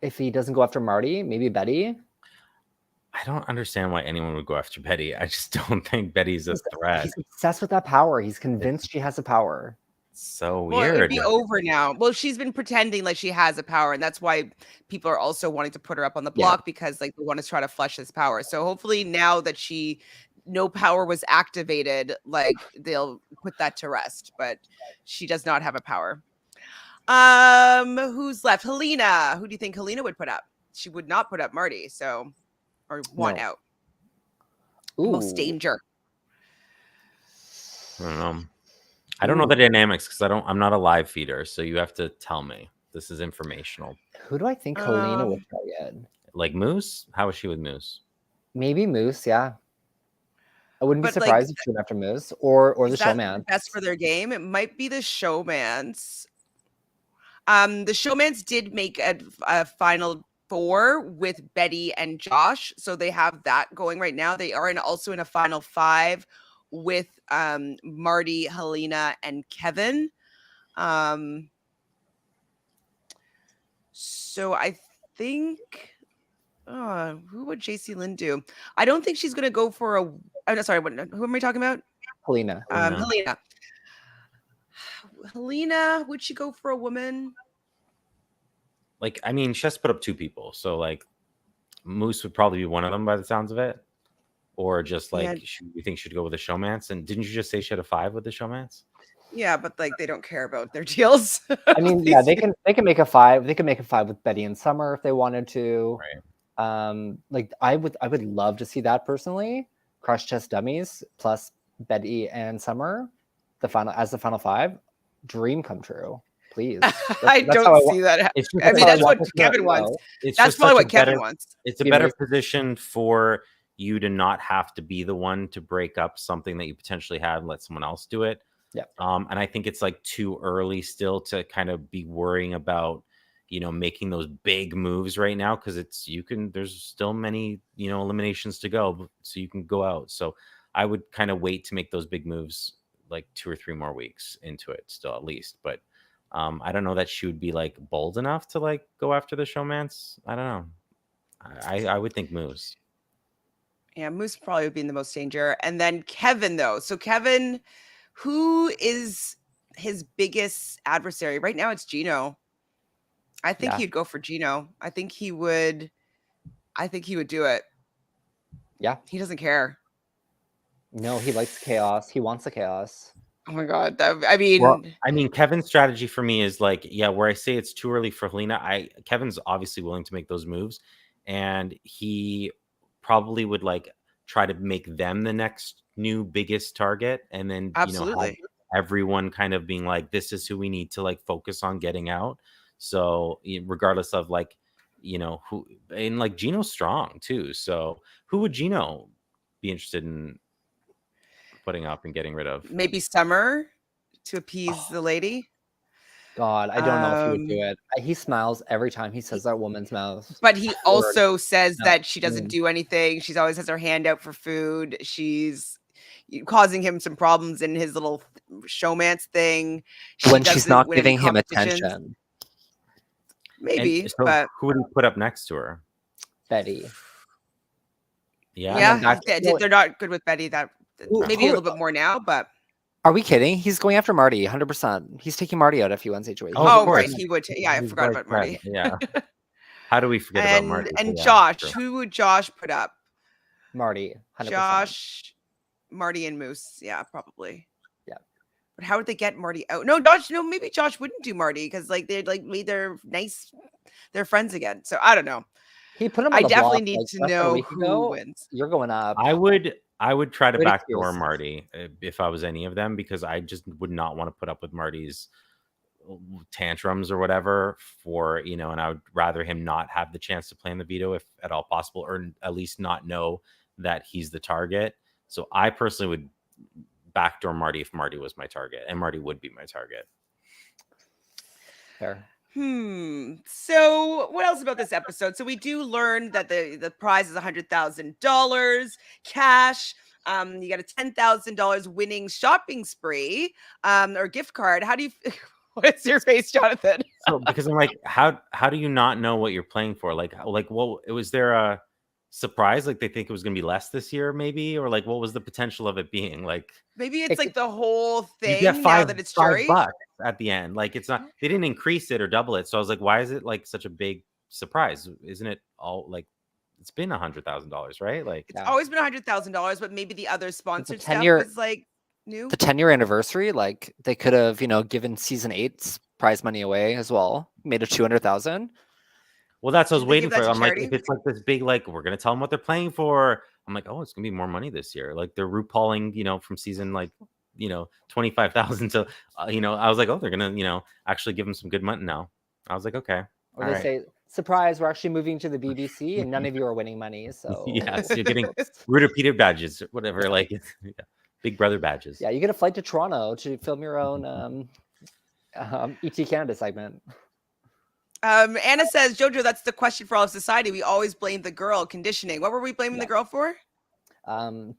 If he doesn't go after Marty, maybe Betty. I don't understand why anyone would go after Betty. I just don't think Betty's a threat. He's obsessed with that power. He's convinced she has a power. So weird. Well, it'd be over now. Well, she's been pretending like she has a power, and that's why people are also wanting to put her up on the block because like they want to try to flush this power. So hopefully now that no power was activated, like they'll put that to rest. But she does not have a power. Who's left? Helena. Who do you think Helena would put up? She would not put up Marty. Or want out. Ooh. Most danger. I don't know. I don't know the dynamics because I'm not a live feeder, so you have to tell me. This is informational. Who do I think Helena would target? Like Moose? How is she with Moose? Maybe Moose, yeah. I wouldn't be surprised if she went after Moose or the showman. Best for their game. It might be the showmans. The showmans did make a final 4 with Betty and Josh, so they have that going right now. They are also in a final 5 with Marty, Helena, and Kevin. So I think who would Jacey-Lynne do? I don't think she's going to go for who am I talking about? Helena. Helena. Helena, would she go for a woman? Like, I mean, she has to put up 2 people, so like Moose would probably be one of them by the sounds of it, or just like you think she'd go with a showmance? And didn't you just say she had a 5 with the showmance? Yeah, but like they don't care about their deals. I mean, yeah, they can make a 5. They can make a 5 with Betty and Summer if they wanted to. Right. Like I would love to see that personally. Crush Test Dummies plus Betty and Summer, the final 5. Dream come true. Please. I don't see that. I mean, that's what Kevin wants. That's probably what Kevin wants. It's a better position for you to not have to be the one to break up something that you potentially had and let someone else do it. Yeah. And I think it's like too early still to kind of be worrying about, making those big moves right now, because there's still many, eliminations to go, so you can go out. So I would kind of wait to make those big moves like 2 or 3 more weeks into it still at least. But I don't know that she would be like bold enough to like go after the showmance. I don't know. I would think Moose. Yeah, Moose probably would be in the most danger. And then Kevin, though. So Kevin, who is his biggest adversary? Right now it's Gino. I think he'd go for Gino. I think he would do it. Yeah. He doesn't care. No, he likes chaos. He wants the chaos. Oh my God. Kevin's strategy for me is like, where I say it's too early for Helena, Kevin's obviously willing to make those moves, and he probably would like try to make them the next new biggest target, and then absolutely have everyone kind of being like, this is who we need to like focus on getting out. So regardless of like, who, and like Gino's strong too. So who would Gino be interested in putting up and getting rid of? Maybe Summer to appease the lady. God, I don't know if he would do it. He smiles every time he says that woman's mouth. But he also says that she doesn't do anything. She always has her hand out for food. She's causing him some problems in his little showmance thing. When she's not giving him attention. Maybe, so but who would he put up next to her? Betty. Yeah. They're not good with Betty. Maybe a little bit more now, but. Are we kidding? He's going after Marty, 100%. He's taking Marty out if he wins situation. Oh, right. He would. I forgot about Marty. Yeah. How do we forget about Marty? And Josh. Who would Josh put up? Marty, 100%. Josh, Marty, and Moose. Yeah, probably. Yeah. But how would they get Marty out? No, Josh. No, maybe Josh wouldn't do Marty because like they'd like made their nice, they're friends again. So I don't know. He put him. On I definitely need to know who wins. You're going up. I would try to backdoor Marty if I was any of them, because I just would not want to put up with Marty's tantrums or whatever and I would rather him not have the chance to play in the veto if at all possible, or at least not know that he's the target. So I personally would backdoor Marty if Marty was my target, and Marty would be my target. Fair. So what else about this episode? So we do learn that the prize is $100,000 cash. You got a $10,000 winning shopping spree, or gift card. How do you? What's your face, Jonathan? So because I'm like, how do you not know what you're playing for? Like, well, was there a surprise? Like they think it was going to be less this year, maybe, or like what was the potential of it being? Like maybe it's like the whole thing. You get now that it's jury $5 at the end. Like it's not. They didn't increase it or double it. So I was like, why is it like such a big surprise? Isn't it all like? It's been $100,000, right? Like it's always been $100,000, but maybe the other sponsored stuff was like new. The 10-year anniversary, like they could have, given season 8's prize money away as well, made it $200,000. Well, that's what I was waiting for. I'm like, if it's like this big, like we're gonna tell them what they're playing for. I'm like, oh, it's gonna be more money this year. Like they're RuPauling, from season 25,000 to, I was like, oh, they're gonna, actually give them some good money now. I was like, okay. Or they say, surprise, we're actually moving to the BBC and none of you are winning money. So yes, you're getting repeated badges, whatever, like Big Brother badges. Yeah, you get a flight to Toronto to film your own ET Canada segment. Anna says, Jojo, that's the question for all of society. We always blame the girl. Conditioning. What were we blaming the girl for? With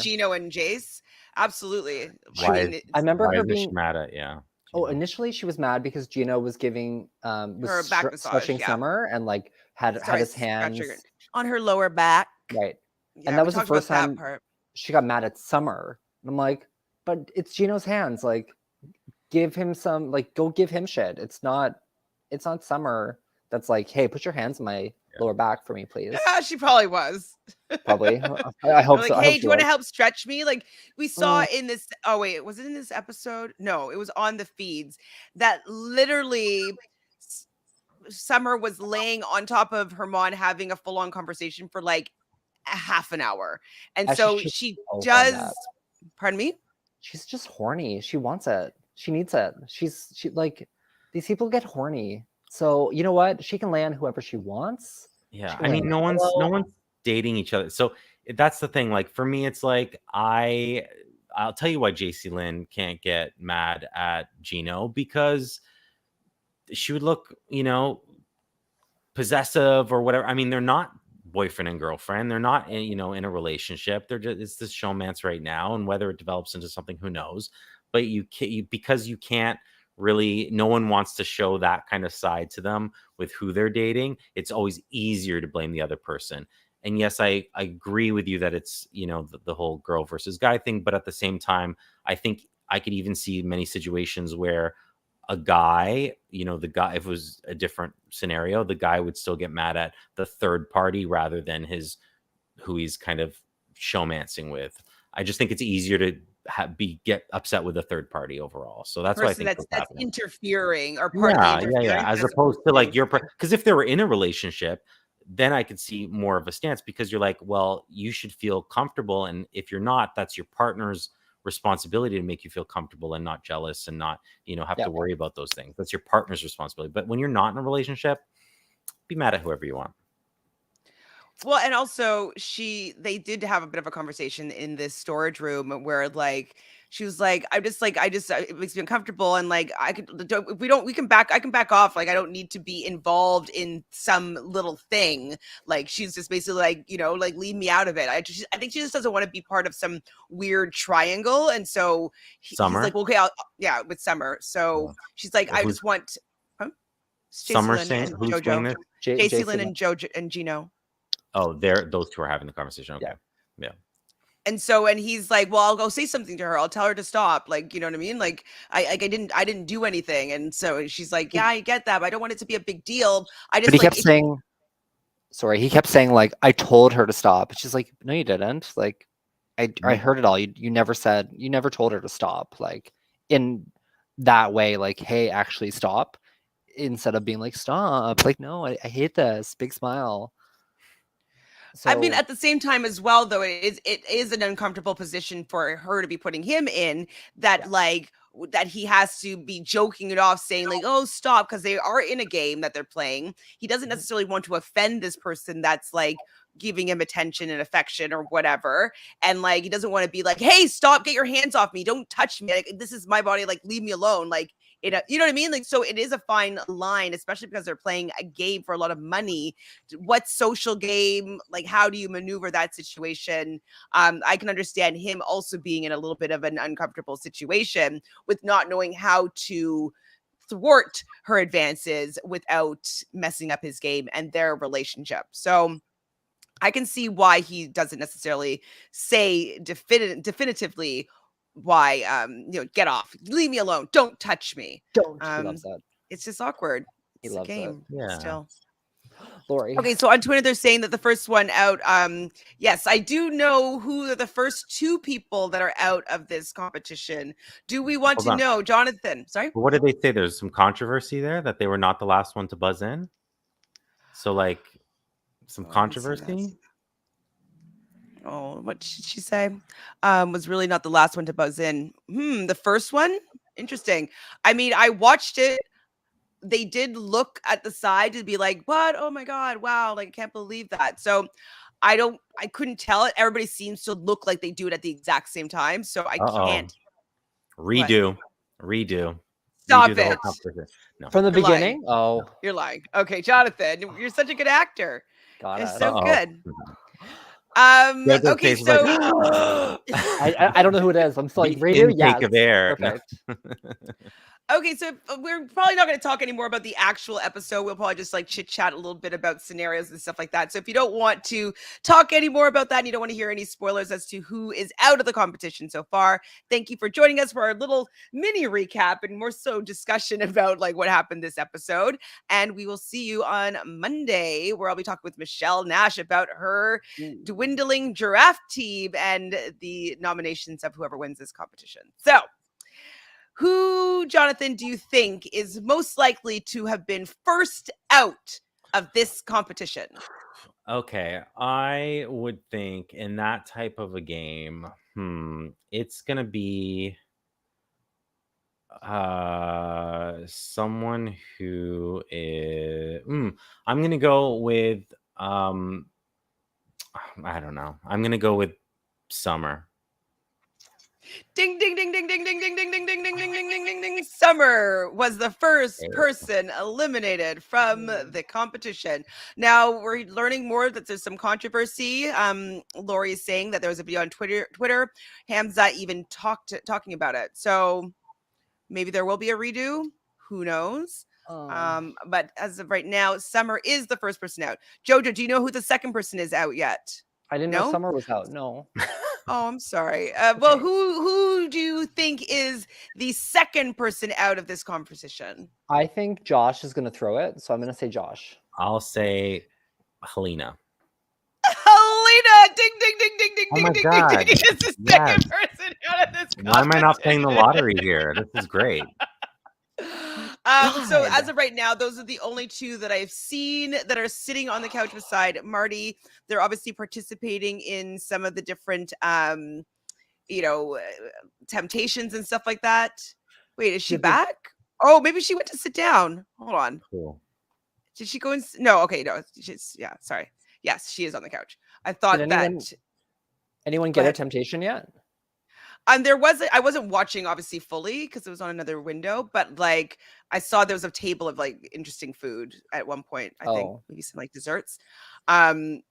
Gino and Jace. Absolutely. I remember her being mad at, yeah. Oh, initially she was mad because Gino was giving was stretching Summer and like had his hands on her lower back. Right. Yeah, and that was the first time she got mad at Summer. And I'm like, but it's Gino's hands. Like, give him some, like, go give him shit. It's not Summer that's like, hey, put your hands on my lower back for me, please. Yeah, she probably was. Probably. I hope Like, so. I hey, hope do you want to was. help stretch me? Like we saw in this. Oh wait, was it in this episode? No, it was on the feeds that literally Summer was laying on top of Hermon having a full-on conversation for like a half an hour, and As so should she go for does. that. Pardon me. She's just horny. She wants it. She needs it. She like, these people get horny. So you know what? She can lay on whoever she wants. Yeah, She can I lay mean, on no one's dating each other. So that's the thing. Like for me, it's like I'll tell you why Jacey-Lynne can't get mad at Gino, because she would look, possessive or whatever. I mean, they're not boyfriend and girlfriend. They're not, in a relationship. They're just, it's this showmance right now, and whether it develops into something, who knows? But because you can't really, no one wants to show that kind of side to them with who they're dating. It's always easier to blame the other person. And yes, I agree with you that it's, the whole girl versus guy thing. But at the same time, I think I could even see many situations where a guy, the guy, if it was a different scenario, the guy would still get mad at the third party rather than who he's kind of showmancing with. I just think it's easier to get upset with a third party overall. So that's why I think that's interfering or partly interfering. Yeah. As opposed to like because if they were in a relationship, then I could see more of a stance, because you're like, well, you should feel comfortable, and if you're not, that's your partner's responsibility to make you feel comfortable and not jealous and not have to worry about those things. That's your partner's responsibility. But when you're not in a relationship, be mad at whoever you want. Well, and also they did have a bit of a conversation in this storage room where like she was like, I just it makes me uncomfortable, and like I can back off. Like I don't need to be involved in some little thing. Like she's just basically like, like leave me out of it. I think she just doesn't want to be part of some weird triangle. And so he's like, okay, with Summer. So she's like, I just want Summer saying, who's saying this? Jacey-Lynne and Jojo and Gino. Oh, those two are having the conversation. Okay. Yeah. And so, and he's like, well, I'll go say something to her. I'll tell her to stop. Like, you know what I mean? Like, I didn't do anything. And so she's like, yeah, I get that, but I don't want it to be a big deal. But he kept saying, like, I told her to stop. She's like, no, you didn't. Like, I heard it all. You never told her to stop. Like, in that way, like, hey, actually stop. Instead of being like, stop. Like, no, I hate this. Big smile. So, I mean, at the same time as well, though, it is an uncomfortable position for her to be putting him in, that like that he has to be joking it off, saying like, oh, stop, because they are in a game that they're playing. He doesn't necessarily want to offend this person that's like giving him attention and affection or whatever. And like, he doesn't want to be like, hey, stop, get your hands off me. Don't touch me. Like, this is my body. Like, leave me alone. Like, you know what I mean? Like, so it is a fine line, especially because they're playing a game for a lot of money. What social game? Like, how do you maneuver that situation? I can understand him also being in a little bit of an uncomfortable situation with not knowing how to thwart her advances without messing up his game and their relationship. So I can see why he doesn't necessarily say definitively why get off, leave me alone, don't touch me. He loves that. It's just awkward. He it's loves a game. It. Yeah. Still. Lori. Okay, so on Twitter they're saying that the first one out, yes, I do know who are the first two people that are out of this competition. Do we want to know, Jonathan? Sorry? What did they say? There's some controversy there that they were not the last one to buzz in. So like some controversy. Oh, what did she say? Was really not the last one to buzz in. The first one? Interesting. I mean, I watched it. They did look at the side to be like, what? Oh my God, wow, like I can't believe that. So I couldn't tell it. Everybody seems to look like they do it at the exact same time. So I can't. Redo. Stop Redo it. No. From the beginning? Lying. Oh. You're lying. Okay, Jonathan, you're such a good actor. You're so good. Okay, so I don't know who it is. I'm still like, radio. Yeah, take of air. Perfect. Okay, so we're probably not going to talk anymore about the actual episode. We'll probably just like chit chat a little bit about scenarios and stuff like that. So if you don't want to talk anymore about that and you don't want to hear any spoilers as to who is out of the competition so far, thank you for joining us for our little mini recap and more so discussion about like what happened this episode. And we will see you on Monday, where I'll be talking with Michelle Nash about her dwindling giraffe team and the nominations of whoever wins this competition. So, who, Jonathan, do you think is most likely to have been first out of this competition? Okay, I would think in that type of a game, it's gonna be someone who is. I'm gonna go with I don't know. I'm gonna go with Summer. Ding, ding, ding, ding, ding, ding, ding, ding, ding, ding, ding, ding, ding, ding, ding, ding. Summer was the first person eliminated from the competition. Now we're learning more that there's some controversy. Lori is saying that there was a video on Twitter. Hamza even talking about it. So maybe there will be a redo. Who knows? But as of right now, Summer is the first person out. Jojo, do you know who the second person is out yet? I didn't know Summer was out. No. Oh, I'm sorry. Well, who do you think is the second person out of this competition? I think Josh is going to throw it, so I'm going to say Josh. I'll say Helena. Helena! Ding, ding, ding, ding, ding, Oh ding, my ding, God. ding, ding. It's the second person out of this competition. Why am I not playing the lottery here? This is great. So as of right now, those are the only two that I've seen that are sitting on the couch beside Marty. They're obviously participating in some of the different, temptations and stuff like that. Wait, is she back? Oh, maybe she went to sit down. Hold on. Cool. Did she go in? No, okay, no. Sorry. Yes, she is on the couch. I thought anyone get a temptation yet? There wasn't. I wasn't watching obviously fully because it was on another window, but like I saw there was a table of like interesting food at one point. I think maybe some like desserts. And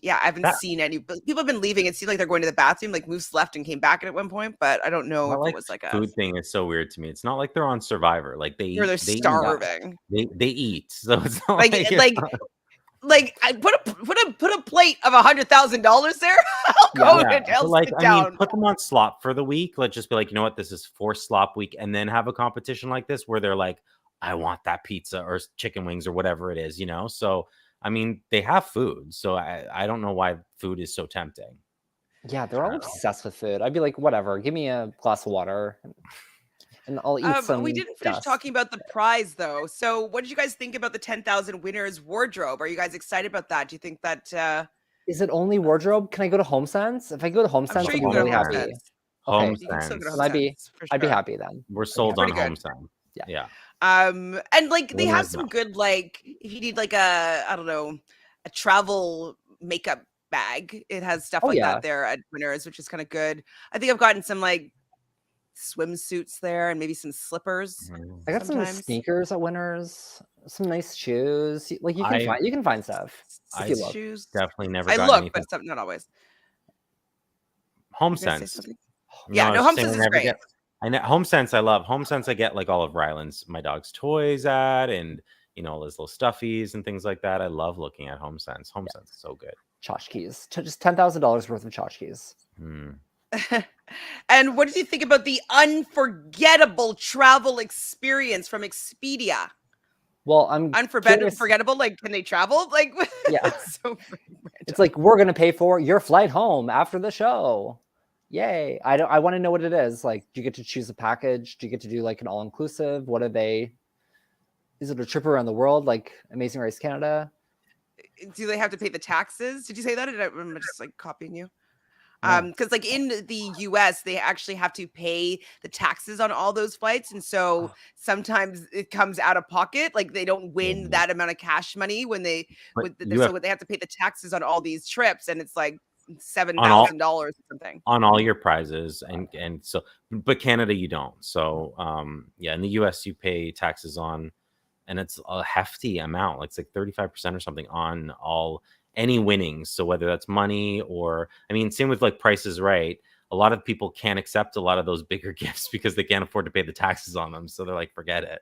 yeah, I haven't seen any. But people have been leaving. It seemed like they're going to the bathroom. Like Moose left and came back at one point, but I don't know if it was like a food thing. Is so weird to me. It's not like they're on Survivor. Like they're starving. They eat, so it's not like I put a plate of $100,000 there. I'll go and sit down. I mean, put them on slop for the week. Let's just be like, you know what, this is forced slop week, and then have a competition like this where they're like, I want that pizza or chicken wings or whatever it is, So I mean, they have food, so I don't know why food is so tempting. Yeah, they're all obsessed with food. I'd be like, whatever, give me a glass of water. And I'll eat some. We didn't finish talking about the prize, though. So, what did you guys think about the 10,000 winners wardrobe? Are you guys excited about that? Do you think that is it only wardrobe? Can I go to HomeSense? If I go to HomeSense, I'm really happy. HomeSense. I'd be happy then. We're sold on HomeSense. Yeah. And like they have some good like if you need like a travel makeup bag, it has stuff like that there at Winners, which is kind of good. I think I've gotten some like swimsuits there and maybe some slippers. I got some sneakers at Winners, some nice shoes. Like you can find stuff. I shoes definitely never. I look, but not always. HomeSense. Yeah, no, HomeSense is great. I know HomeSense. I love HomeSense. I get like all of Ryland's, my dog's toys at, and all those little stuffies and things like that. I love looking at HomeSense. HomeSense is so good. Tchotchkes, just $10,000 worth of tchotchkes. And what did you think about the unforgettable travel experience from Expedia? Well, I'm unforgettable. Like, can they travel? Like, yeah, it's like we're gonna pay for your flight home after the show. Yay! I want to know what it is. Like, do you get to choose a package? Do you get to do like an all-inclusive? What are they? Is it a trip around the world like Amazing Race Canada? Do they have to pay the taxes? Did you say that? I'm just like copying you. Because like in the US, they actually have to pay the taxes on all those flights. And so sometimes it comes out of pocket. Like they don't win that amount of cash money when they have to pay the taxes on all these trips. And it's like $7,000 or something on all your prizes. And so, but Canada, you don't. So in the US, you pay taxes on, and it's a hefty amount. Like it's like 35% or something on any winnings. So whether that's money or, I mean, same with like Price is Right. a lot of people can't accept a lot of those bigger gifts because they can't afford to pay the taxes on them. So they're like, forget it.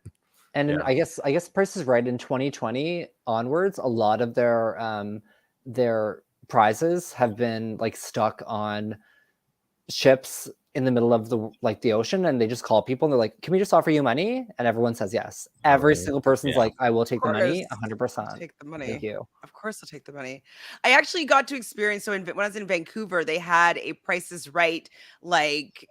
And Yeah. I guess Price is Right in 2020 onwards, a lot of their prizes have been like stuck on ships in the middle of the ocean, and they just call people and they're like, can we just offer you money? And everyone says yes. Every Right. single person's Yeah. like, I will take the money I'll 100%. take the money. Thank you. Of course, I'll take the money. I actually got to experience. So when I was in Vancouver, they had a Price is Right like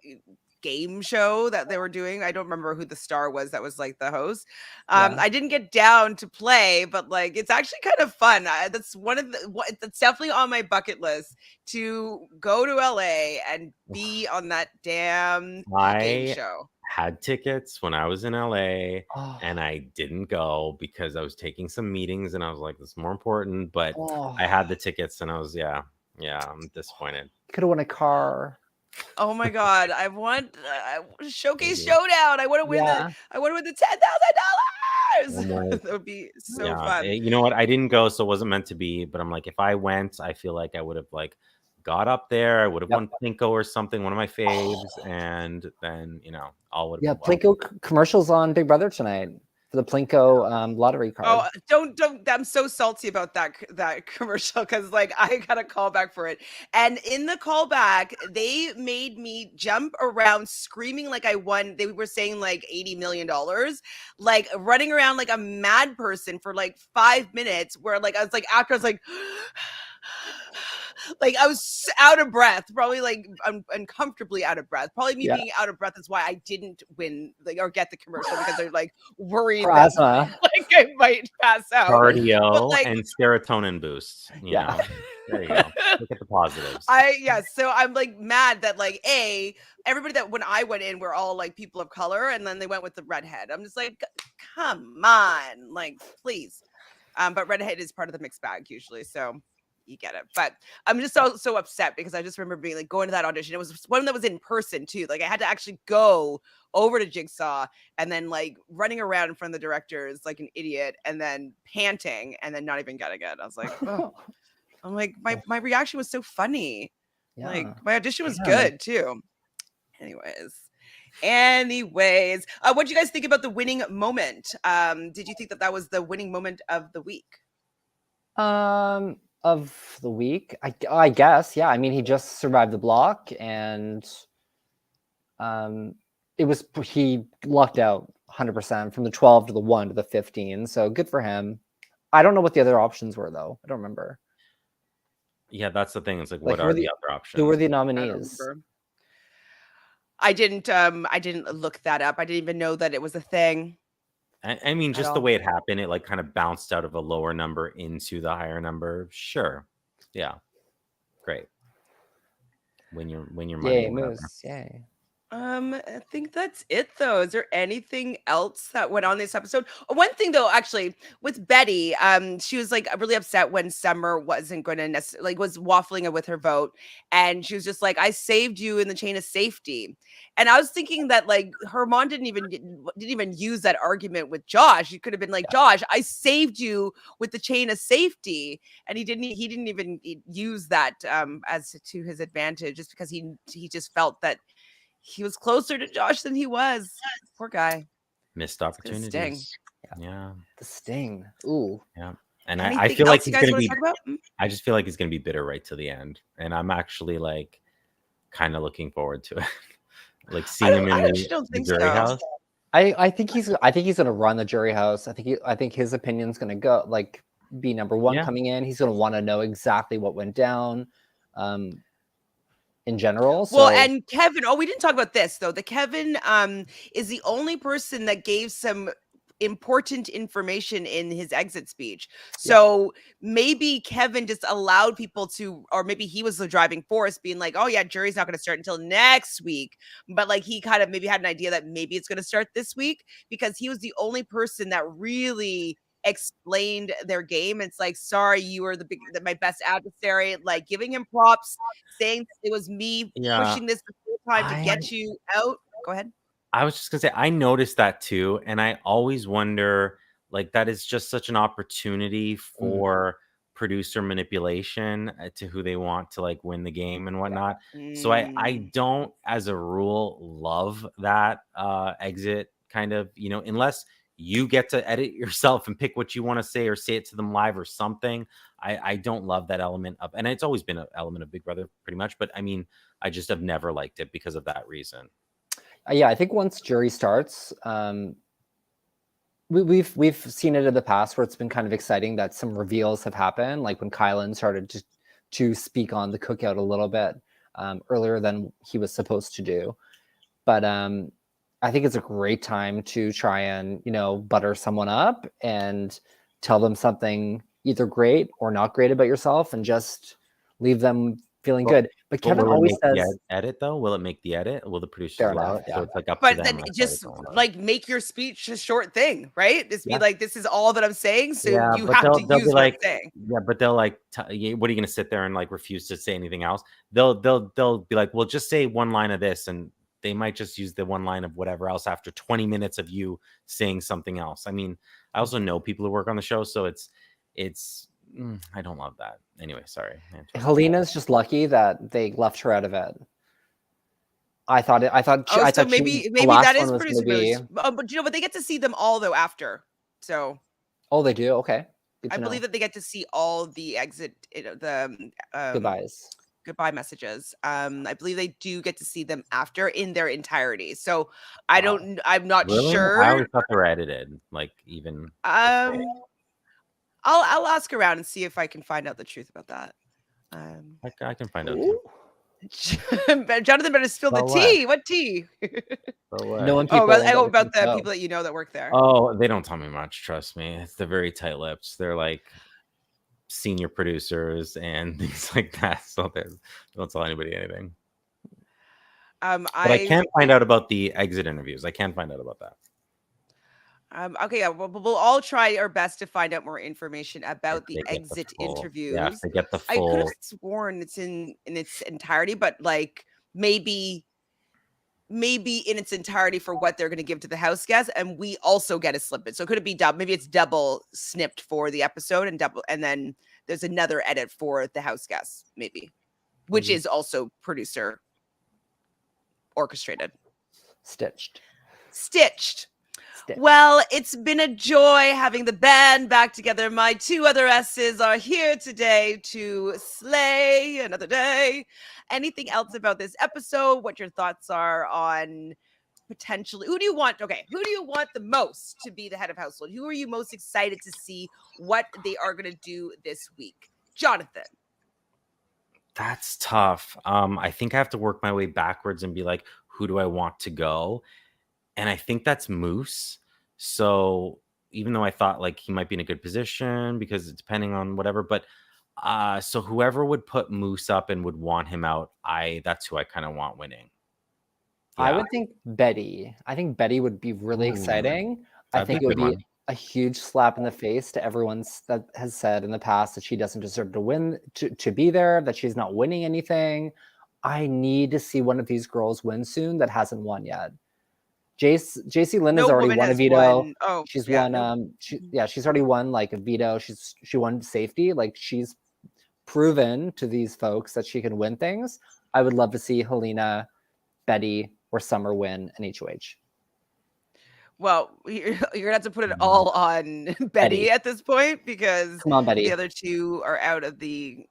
game show that they were doing. I don't remember who the star was that was like the host. Yeah. I didn't get down to play, but like it's actually kind of fun. That's that's definitely on my bucket list to go to LA and be on that damn game I show. had tickets when I was in LA Oh, and I didn't go because I was taking some meetings and I was like, this is more important. But oh, I had the tickets and I was, I'm disappointed. could have won a car. Oh my god! I want showcase Maybe. showdown. I want to win Yeah. I want to win the $10,000. I'm like, That would be so yeah, fun. you know what? I didn't go, so it wasn't meant to be. But I'm like, if I went, I feel like I would have like got up there. I would have Yep. won Plinko or something, one of my faves, and then all would Yeah, have been Plinko commercials on Big Brother tonight for the Plinko lottery card. Oh, don't! I'm so salty about that commercial because like I got a call back for it, and in the callback they made me jump around screaming like I won. They were saying like $80 million, like running around like a mad person for like 5 minutes. Where like I was like after I was like. Like I was out of breath, probably like uncomfortably out of breath. Probably me Yeah. being out of breath is why I didn't win or get the commercial because they're like worried For that asthma. like I might pass out. cardio like- and serotonin boosts. You know, there you go. Look at the positives. So I'm like mad that like everybody that when I went in were all like people of color, and then they went with the redhead. I'm just like, come on, like please. But redhead is part of the mixed bag usually, so you get it. But I'm just so upset because I just remember being like going to that audition. It was one that was in person too. Like I had to actually go over to Jigsaw and then like running around in front of the directors like an idiot and then panting and then not even getting it. I was like, oh. I'm like, my reaction was so funny. Yeah. Like my audition was Yeah. good too. Anyways, what do you guys think about the winning moment? Did you think that was the winning moment of the week? Of the week, I guess, yeah. I mean, he just survived the block, and he lucked out 100% from the 12 to the 1 to the 15. So good for him. I don't know what the other options were though. I don't remember. Yeah, that's the thing. It's like what who are were the other options? Who were the I don't nominees? remember. I didn't look that up. I didn't even know that it was a thing. I mean, just the all. way it happened, it like kind of bounced out of a lower number into the higher number. Sure. Yeah. Great. When your money. Yay, whatever. Moose. Yay. I think that's it though. Is there anything else that went on this episode? One thing though, actually, with Betty, she was like really upset when Summer wasn't going to necessarily was waffling with her vote, and she was just like, "I saved you in the chain of safety," and I was thinking that like her mom didn't even use that argument with Josh. He could have been like, "Josh, I saved you with the chain of safety," and he didn't even use that as to his advantage, just because he just felt that he was closer to Josh than he was. Poor guy. Missed opportunities. Sting. Yeah. The Sting. Ooh. Yeah. And Anything I feel like else you he's guys gonna want be to talk about? I just feel like he's gonna be bitter right to the end. And I'm actually like kind of looking forward to it. Like seeing him in actually the don't think jury so. house. I think he's gonna run the jury house. I think his opinion's gonna go like be number one coming in. He's gonna want to know exactly what went down. In general. Well, and Kevin, we didn't talk about this though. The Kevin is the only person that gave some important information in his exit speech. So maybe Kevin just allowed people to, or maybe he was the driving force being like, oh yeah, jury's not going to start until next week. But like he kind of maybe had an idea that maybe it's going to start this week because he was the only person that really explained their game. It's like, sorry, you were my best adversary, like giving him props, saying it was me pushing this the whole time to get you out. Go ahead. I was just gonna say I noticed that too, and I always wonder, like, that is just such an opportunity for producer manipulation to who they want to like win the game and whatnot. So I don't, as a rule, love that exit kind of, you know, unless you get to edit yourself and pick what you want to say or say it to them live or something. I don't love that element of, and it's always been an element of Big Brother pretty much, but I mean, I just have never liked it because of that reason. Yeah, I think once jury starts, we've seen it in the past where it's been kind of exciting that some reveals have happened, like when Kylan started to speak on the cookout a little bit earlier than he was supposed to do. But I think it's a great time to try and, you know, butter someone up and tell them something either great or not great about yourself and just leave them feeling good. But Kevin always says, the edit though? Will it make the edit? Will the producers allow it? Yeah. So it's like up but to them. then just like make your speech a short thing, right? Just be like, this is all that I'm saying. So you have to use what I'm saying. Yeah, but they'll like, what are you going to sit there and like refuse to say anything else? They'll be like, well, just say one line of this, and they might just use the one line of whatever else after 20 minutes of you saying something else. I mean, I also know people who work on the show, so it's I don't love that. Anyway, sorry. Helena's just lucky that they left her out of it. I thought maybe that is producer. But you know, but they get to see them all though after. So. Oh, they do. Okay. I believe that they get to see all the exit, the goodbye messages. I believe they do get to see them after in their entirety. So I'm not sure. I always thought they were edited, like even. I'll ask around and see if I can find out the truth about that. I can find out too. Jonathan better spill the tea. What tea? No one. About the people that you know that work there. Oh, they don't tell me much. Trust me, they're very tight-lipped. They're like senior producers and things like that. So they don't tell anybody anything. But I can't find out about the exit interviews. I can find out about that. Okay, yeah, we'll all try our best to find out more information about the exit interviews. Yeah, if they get the full. I could have sworn it's in its entirety, but like maybe in its entirety for what they're going to give to the house guests, and we also get a snippet. So could it be double? Maybe it's double snipped for the episode and then there's another edit for the house guests, maybe, which is also producer orchestrated, stitched. Well, it's been a joy having the band back together. My two other S's are here today to slay another day. Anything else about this episode? What your thoughts are on potentially? Who do you want the most to be the head of household? Who are you most excited to see what they are going to do this week? Jonathan. That's tough. I think I have to work my way backwards and be like, who do I want to go? And I think that's Moose. So even though I thought like he might be in a good position because it's depending on whatever, but so whoever would put Moose up and would want him out, that's who I kind of want winning. Yeah. I would think Betty. I think Betty would be really exciting. I think it would be a huge slap in the face to everyone that has said in the past that she doesn't deserve to win, to be there, that she's not winning anything. I need to see one of these girls win soon that hasn't won yet. Jacey-Lynne has already won a veto. She's won. She's already won like a veto. She won safety. Like she's proven to these folks that she can win things. I would love to see Helena, Betty, or Summer win an HOH. Well, you're gonna have to put it all on Betty at this point because come on, Betty. The other two are out of the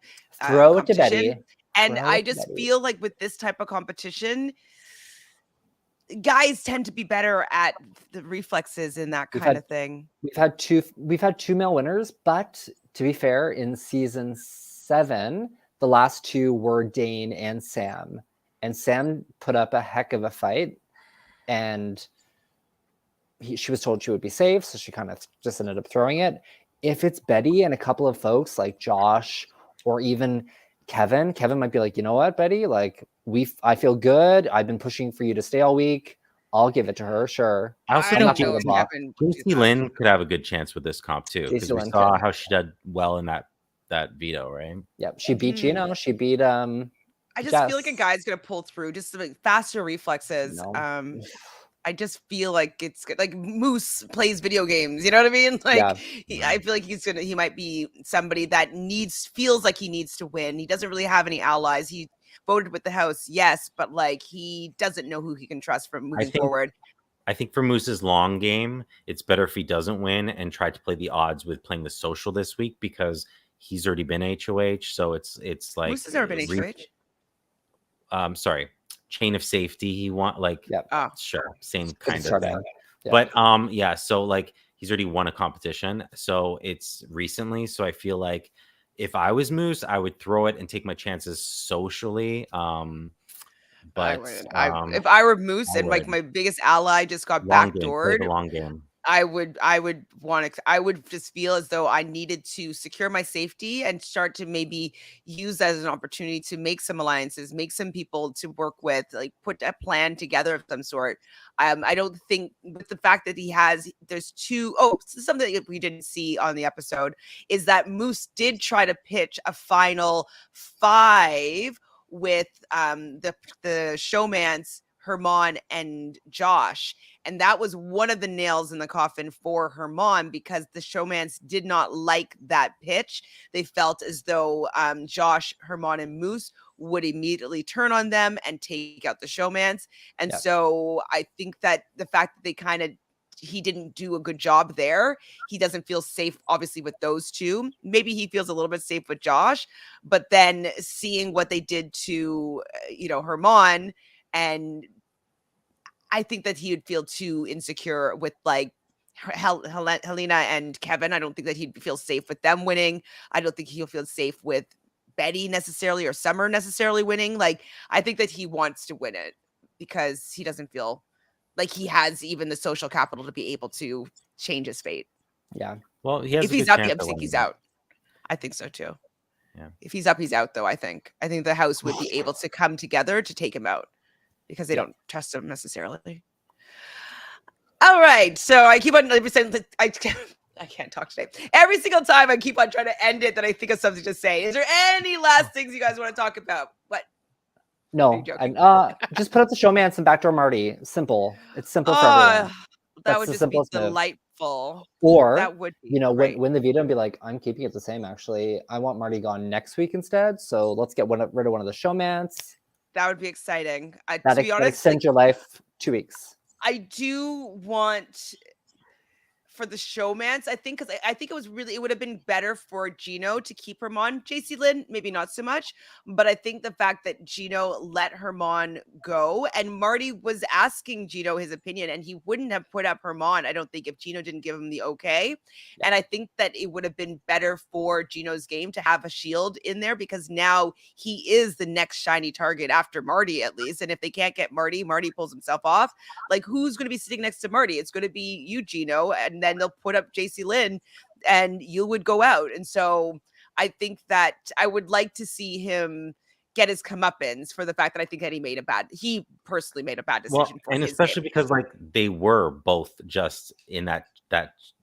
throw it to Betty. And I just feel like with this type of competition, guys tend to be better at the reflexes and that kind of thing. We've had two male winners, but to be fair, in season 7, the last two were Dane and Sam. And Sam put up a heck of a fight, and she was told she would be safe, so she kind of just ended up throwing it. If it's Betty and a couple of folks like Josh or even Kevin might be like, you know what, Betty, like I feel good. I've been pushing for you to stay all week. I'll give it to her. Sure. I also think Jacey-Lynne could have a good chance with this comp too. Because we saw how she did well in that veto, right? Yeah. She beat Gino. She beat I just feel like a guy's gonna pull through just some faster reflexes. No. I just feel like it's like Moose plays video games. You know what I mean? Like I feel like he might be somebody that feels like he needs to win. He doesn't really have any allies. He voted with the house, yes, but like he doesn't know who he can trust from moving forward. I think for Moose's long game, it's better if he doesn't win and try to play the odds with playing the social this week, because he's already been HOH. So it's like Moose has never been HOH. Sorry, chain of safety. He sure, same kind of thing. Yeah. But yeah, so like he's already won a competition, so it's recently. So I feel like if I was Moose, I would throw it and take my chances socially. But if I were Moose and like my biggest ally just got backdoored, the long game. I would just feel as though I needed to secure my safety and start to maybe use that as an opportunity to make some alliances, make some people to work with, like put a plan together of some sort. I don't think with the fact that there's something that we didn't see on the episode is that Moose did try to pitch a final 5 with the showmans, Herman and Josh. And that was one of the nails in the coffin for Herman, because the showmans did not like that pitch. They felt as though Josh, Herman, and Moose would immediately turn on them and take out the showmans. And so I think that the fact that he didn't do a good job there. He doesn't feel safe, obviously, with those two. Maybe he feels a little bit safe with Josh, but then seeing what they did to, Herman, and I think that he would feel too insecure with like Helena and Kevin. I don't think that he'd feel safe with them winning. I don't think he'll feel safe with Betty necessarily or Summer necessarily winning. Like, I think that he wants to win it because he doesn't feel like he has even the social capital to be able to change his fate. Yeah. Well, he has if he's up, I think he's out. I think so too. Yeah. If he's up, he's out though. I think the house would be able to come together to take him out because they don't trust him necessarily. All right. So I keep on saying that I can't talk today. Every single time I keep on trying to end it, that I think of something to say. Is there any last things you guys want to talk about? What? No, just put up the showman and backdoor Marty. Simple. It's simple for everyone. That would just be delightful. Or that would be win the veto and be like, I'm keeping it the same. Actually, I want Marty gone next week instead. So let's get rid of one of the showmans. That would be exciting. To be honest, extend your life 2 weeks. I do want for the showmans, I think, because I think it would have been better for Gino to keep Herman. Jacey-Lynne, maybe not so much, but I think the fact that Gino let Herman go, and Marty was asking Gino his opinion, and he wouldn't have put up Herman, I don't think, if Gino didn't give him the okay. Yeah. And I think that it would have been better for Gino's game to have a shield in there, because now he is the next shiny target after Marty, at least. And if they can't get Marty pulls himself off. Like, who's going to be sitting next to Marty? It's going to be you, Gino, and then they'll put up Jacey-Lynne and you would go out. And so I think that I would like to see him get his comeuppance for the fact that I think that he personally made a bad decision. And especially because like they were both just in that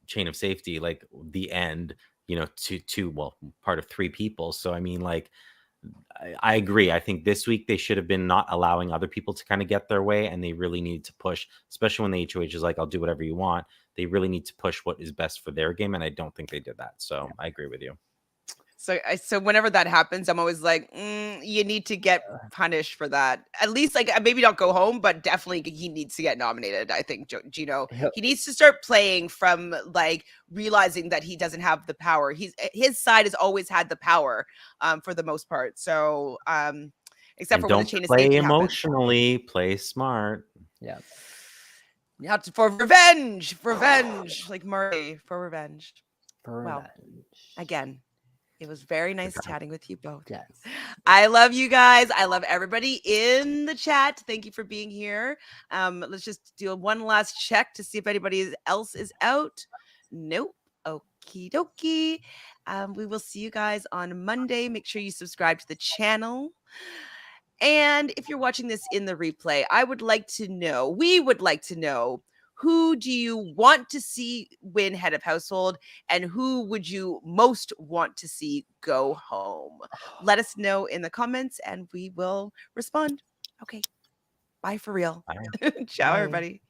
chain of safety, like the end, part of 3 people. So I mean, like, I agree. I think this week they should have been not allowing other people to kind of get their way, and they really needed to push, especially when the HOH is like, I'll do whatever you want. They really need to push what is best for their game, and I don't think they did that. So I agree with you. So whenever that happens, I'm always like, you need to get punished for that. At least, like, maybe not go home, but definitely he needs to get nominated. I think Gino, he needs to start playing from like realizing that he doesn't have the power. His side has always had the power, for the most part. So, except for when the chain of safety play emotionally, play smart. Yeah. Not for revenge, like Marty, for revenge. Well, again. It was very nice chatting with you both. Yes. I love you guys. I love everybody in the chat. Thank you for being here. Let's just do one last check to see if anybody else is out. Nope. Okie dokie. We will see you guys on Monday. Make sure you subscribe to the channel. And if you're watching this in the replay, we would like to know, who do you want to see win head of household, and who would you most want to see go home? Let us know in the comments and we will respond. Okay. Bye for real. Bye. Ciao, Bye. everybody.